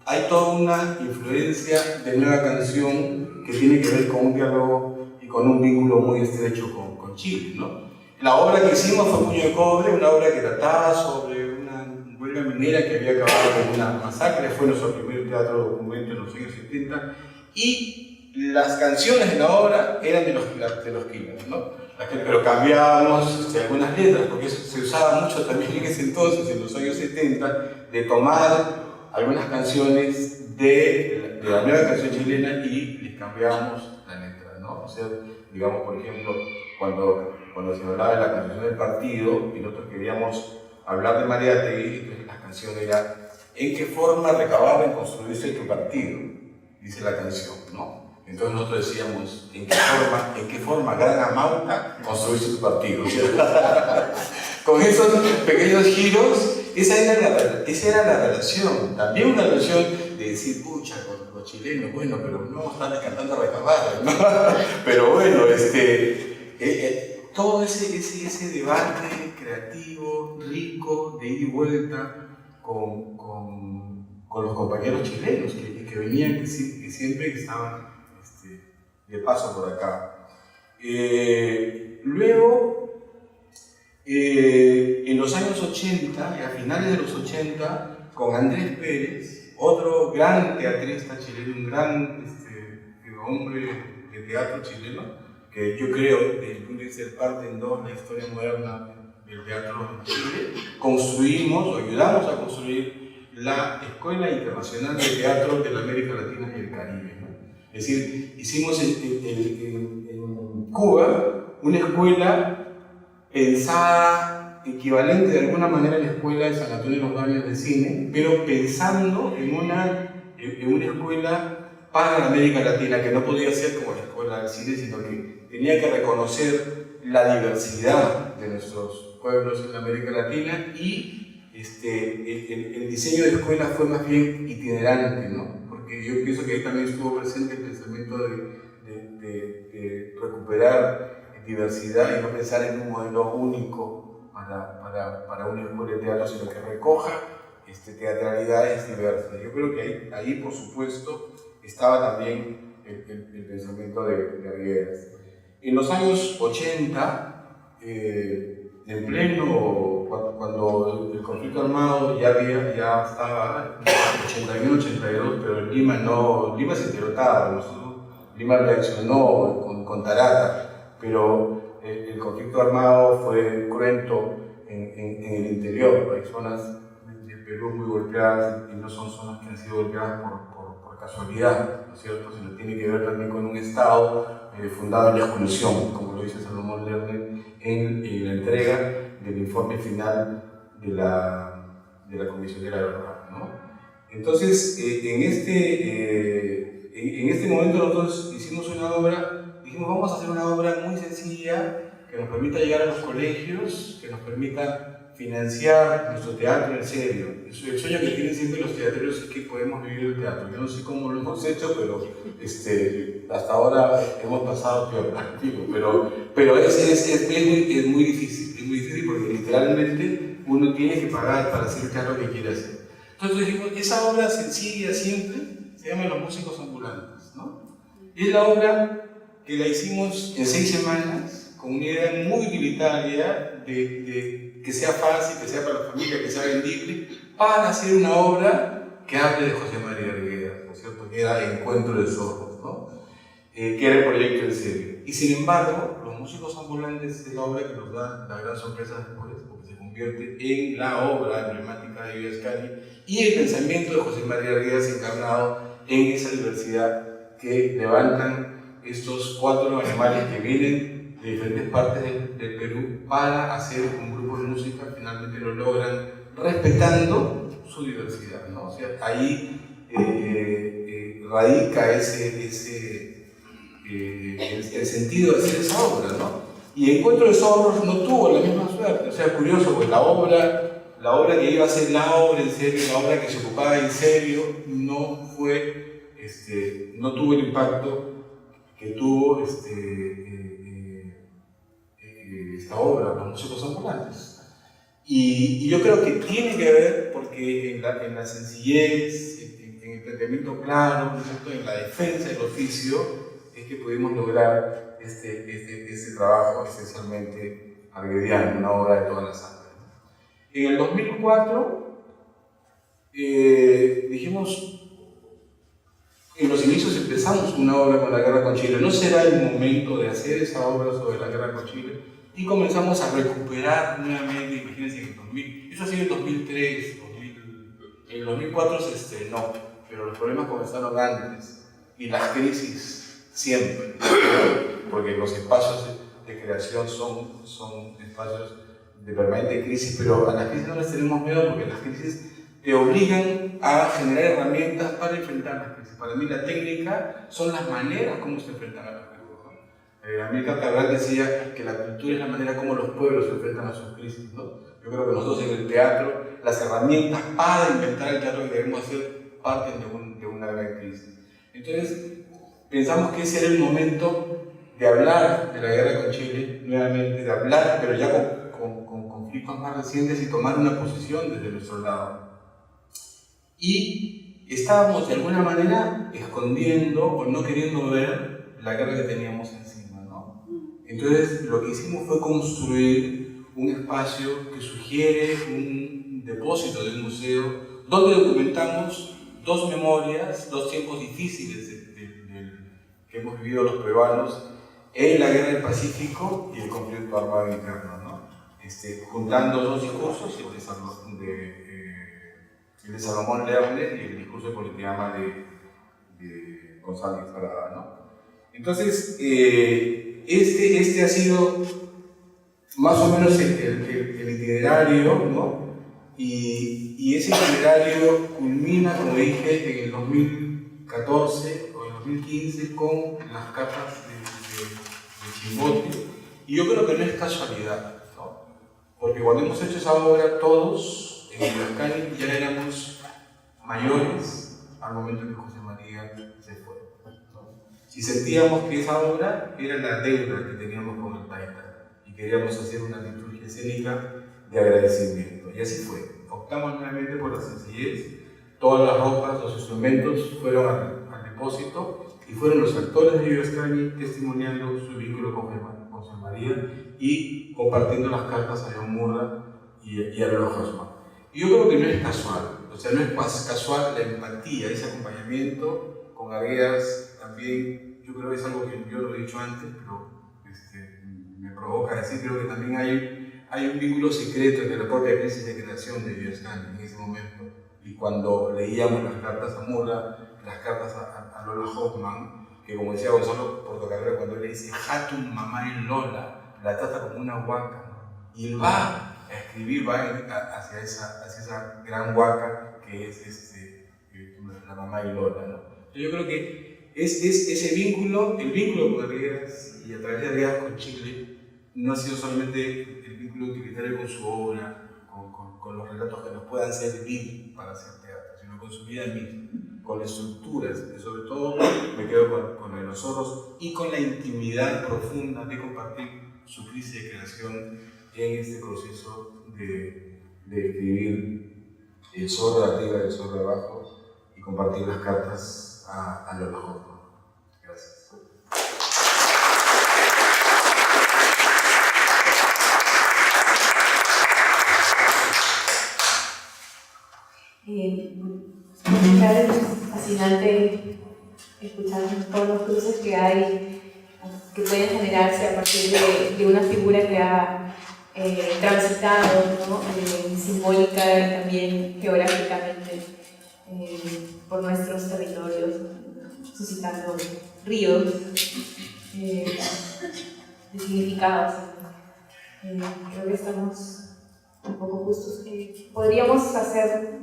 hay toda una influencia de nueva canción que tiene que ver con un diálogo y con un vínculo muy estrecho con Chile, ¿no? La obra que hicimos fue Puño de Cobre, una obra que trataba sobre una huelga minera que había acabado con una masacre, fue nuestro primer teatro documento en los años 70, y las canciones de la obra eran de los Quilas, ¿no? Pero cambiábamos algunas letras, porque eso se usaba mucho también en ese entonces, en los años 70, de tomar algunas canciones de la nueva canción chilena y les cambiábamos la letra, ¿no? O sea, digamos, por ejemplo, cuando se hablaba de la canción del partido y nosotros queríamos hablar de Mariátegui, entonces la canción era ¿en qué forma recababa en construirse tu partido? Dice la canción, ¿no? Entonces nosotros decíamos, ¿en qué forma Gran Amauta construirse tu partido? Con esos pequeños giros, esa era la relación. También una relación de decir, pucha, con los chilenos, bueno, pero no están cantando a recabar, ¿no? Pero bueno, todo ese debate creativo, rico, de ida y vuelta con los compañeros chilenos que venían, que siempre estaban de paso por acá. Luego, en los años 80, a finales de los 80, con Andrés Pérez, otro gran teatrista chileno, un gran hombre de teatro chileno, que yo creo, desde el punto de vista de parte en dos, la historia moderna del teatro en Chile, ayudamos a construir la Escuela Internacional de Teatro de la América Latina y el Caribe, ¿no? Es decir, hicimos en Cuba una escuela pensada, equivalente de alguna manera a la escuela de San Antonio de los Baños de Cine, pero pensando en una escuela para la América Latina, que no podía ser como la escuela del cine, sino que tenía que reconocer la diversidad de nuestros pueblos en América Latina, y el diseño de escuela fue más bien itinerante, ¿no? Porque yo pienso que ahí también estuvo presente el pensamiento de recuperar diversidad y no pensar en un modelo único para una escuela de teatro, sino que recoja teatralidades diversas. Yo creo que ahí por supuesto, estaba también el pensamiento de Arguedas. En los años 80, en pleno, cuando el conflicto armado ya estaba en 81, 82, pero en Lima se enteró tarde, Lima reaccionó con Tarata, pero el conflicto armado fue cruento en el interior. Hay zonas del Perú muy golpeadas y no son zonas que han sido golpeadas por casualidad, ¿no es cierto? Sino tiene que ver también con un Estado fundado en la exclusión, como lo dice Salomón Lerner en la entrega del informe final de la Comisión de la Verdad, ¿no? Entonces, en este momento nosotros hicimos una obra, dijimos vamos a hacer una obra muy sencilla que nos permita llegar a los colegios, que nos permita financiar nuestro teatro en serio. El sueño que tienen siempre los teatreros es que podemos vivir el teatro. Yo no sé cómo lo hemos hecho, pero hasta ahora hemos pasado peor, pero es muy difícil porque literalmente uno tiene que pagar para hacer el teatro que quiere hacer. Entonces dijimos, esa obra sencilla, simple, se llama Los Músicos Ambulantes, ¿no? Y es la obra que la hicimos en 6 semanas, con una idea muy utilitaria de que sea fácil, que sea para la familia, que sea vendible, para hacer una obra que hable de José María Arguedas, ¿no es cierto? Que era Encuentro de Sordos, ¿no? Que era el proyecto en serio. Y sin embargo, Los Músicos Ambulantes es la obra que nos da la gran sorpresa después, porque se convierte en la obra emblemática de Villaescani y el pensamiento de José María Arguedas encarnado en esa diversidad que levantan estos 4 animales que vienen de diferentes partes del Perú para hacer un grupo de música. Finalmente lo logran respetando su diversidad, ¿no? O sea, ahí radica el sentido de hacer esa obra, ¿no? Y Encuentro de Sordos no tuvo la misma suerte. O sea, curioso, pues la obra que iba a ser la obra en serio, la obra que se ocupaba en serio, no tuvo el impacto que tuvo esta obra, Los Músicos Ambulantes. Y yo creo que tiene que ver porque en la sencillez, en el planteamiento claro, en la defensa del oficio, es que pudimos lograr este trabajo esencialmente arguediano, una obra de todas las artes. En el 2004 dijimos, en los inicios empezamos una obra con la guerra con Chile. ¿No será el momento de hacer esa obra sobre la guerra con Chile? Y comenzamos a recuperar nuevamente, imagínense, en el 2000, eso ha sido en 2003, en el 2004 se estrenó, pero los problemas comenzaron antes, y las crisis siempre, porque los espacios de creación son espacios de permanente crisis, pero a las crisis no les tenemos miedo porque las crisis te obligan a generar herramientas para enfrentar las crisis. Para mí la técnica son las maneras como se enfrentan a las crisis. Amílcar Cabral decía que la cultura es la manera como los pueblos se enfrentan a sus crisis, ¿no? Yo creo que nosotros en el teatro, las herramientas para inventar el teatro que debemos hacer parten de una gran crisis. Entonces, pensamos que ese era el momento de hablar de la guerra con Chile, nuevamente, de hablar, pero ya con conflictos más recientes y tomar una posición desde nuestro lado. Y estábamos de alguna manera escondiendo o no queriendo ver la guerra que teníamos encima, ¿no? Entonces lo que hicimos fue construir un espacio que sugiere un depósito de un museo donde documentamos 2 memorias, 2 tiempos difíciles que hemos vivido los peruanos en la guerra del Pacífico y el conflicto armado interno, ¿no? Juntando 2 discursos, el de Salomón Lerner y el discurso de Politeama de González Parada, ¿no? Entonces, Este ha sido más o menos el itinerario, ¿no? Y ese itinerario culmina, como dije, en el 2014 o en el 2015 con las cartas de Chimbote. Y yo creo que no es casualidad, ¿no? Porque cuando hemos hecho esa obra, todos en Vilascani ya éramos mayores al momento en que José María se fue, ¿no? Y sentíamos que esa obra era la deuda que teníamos con el Taita y queríamos hacer una liturgia escénica de agradecimiento. Y así fue. Optamos nuevamente por la sencillez. Todas las ropas, los instrumentos fueron al depósito y fueron los actores de Vilascani testimoniando su vínculo con José María y compartiendo las cartas a John Murra y a Lolo Hausmann. Y yo creo que no es casual. O sea, no es casual la empatía, ese acompañamiento con Arguedas también. Yo creo que es algo que yo lo he dicho antes, pero me provoca decir, creo que también hay un vínculo secreto entre la propia crisis de creación de Vilascani en ese momento. Y cuando leíamos las cartas a Murra, las cartas a Lolo Hausmann, que como decía Gonzalo Portocarrero cuando él le dice Hatum mamá y Lola, la trata como una huaca, ¿no? Y él va a escribir, va hacia esa gran huaca que es la mamá y Lola, ¿no? Yo creo que es ese vínculo, el vínculo con Arguedas y a través de Arguedas con Chile, no ha sido solamente el vínculo utilitario con su obra, con los relatos que nos puedan servir para hacer teatro, sino con su vida misma, con las estructuras, y sobre todo me quedo con de los zorros y con la intimidad profunda de compartir su crisis de creación en este proceso de escribir el zorro de arriba y el zorro de abajo y compartir las cartas a Lolo Hausmann. Gracias. Es fascinante escuchar todos los cruces que hay, que pueden generarse a partir de una figura que ha transitado, ¿no? Simbólica y también geográficamente por nuestros territorios, suscitando ríos de significados. Creo que estamos un poco justos. Podríamos hacer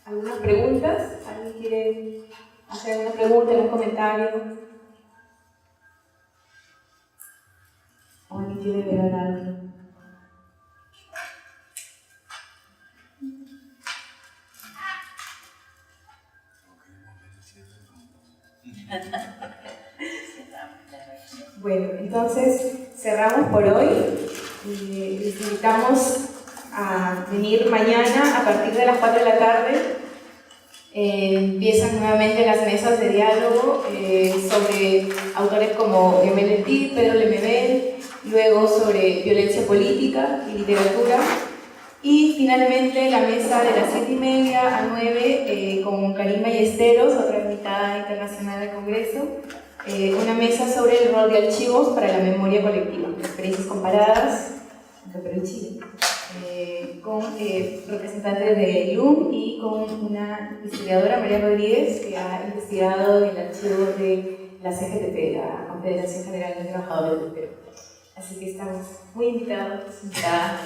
algunas preguntas. ¿Alguien quiere hacer alguna pregunta, algún comentario? ¿O alguien quiere ver algo? Bueno, entonces cerramos por hoy. Les invitamos a venir mañana a partir de las 4 de la tarde. Empiezan nuevamente las mesas de diálogo sobre autores como Emel Eltid, Pedro Lemebel, luego sobre violencia política y literatura, y finalmente la mesa de las 7:30 a 9 con Karim Ballesteros, otra invitada internacional del Congreso, una mesa sobre el rol de archivos para la memoria colectiva, experiencias comparadas entre Perú y Chile. Con representantes de LUM y con una historiadora, María Rodríguez, que ha investigado en el archivo de la CGTP, la Confederación General de Trabajadores del Perú. Así que estamos muy invitados, invitadas.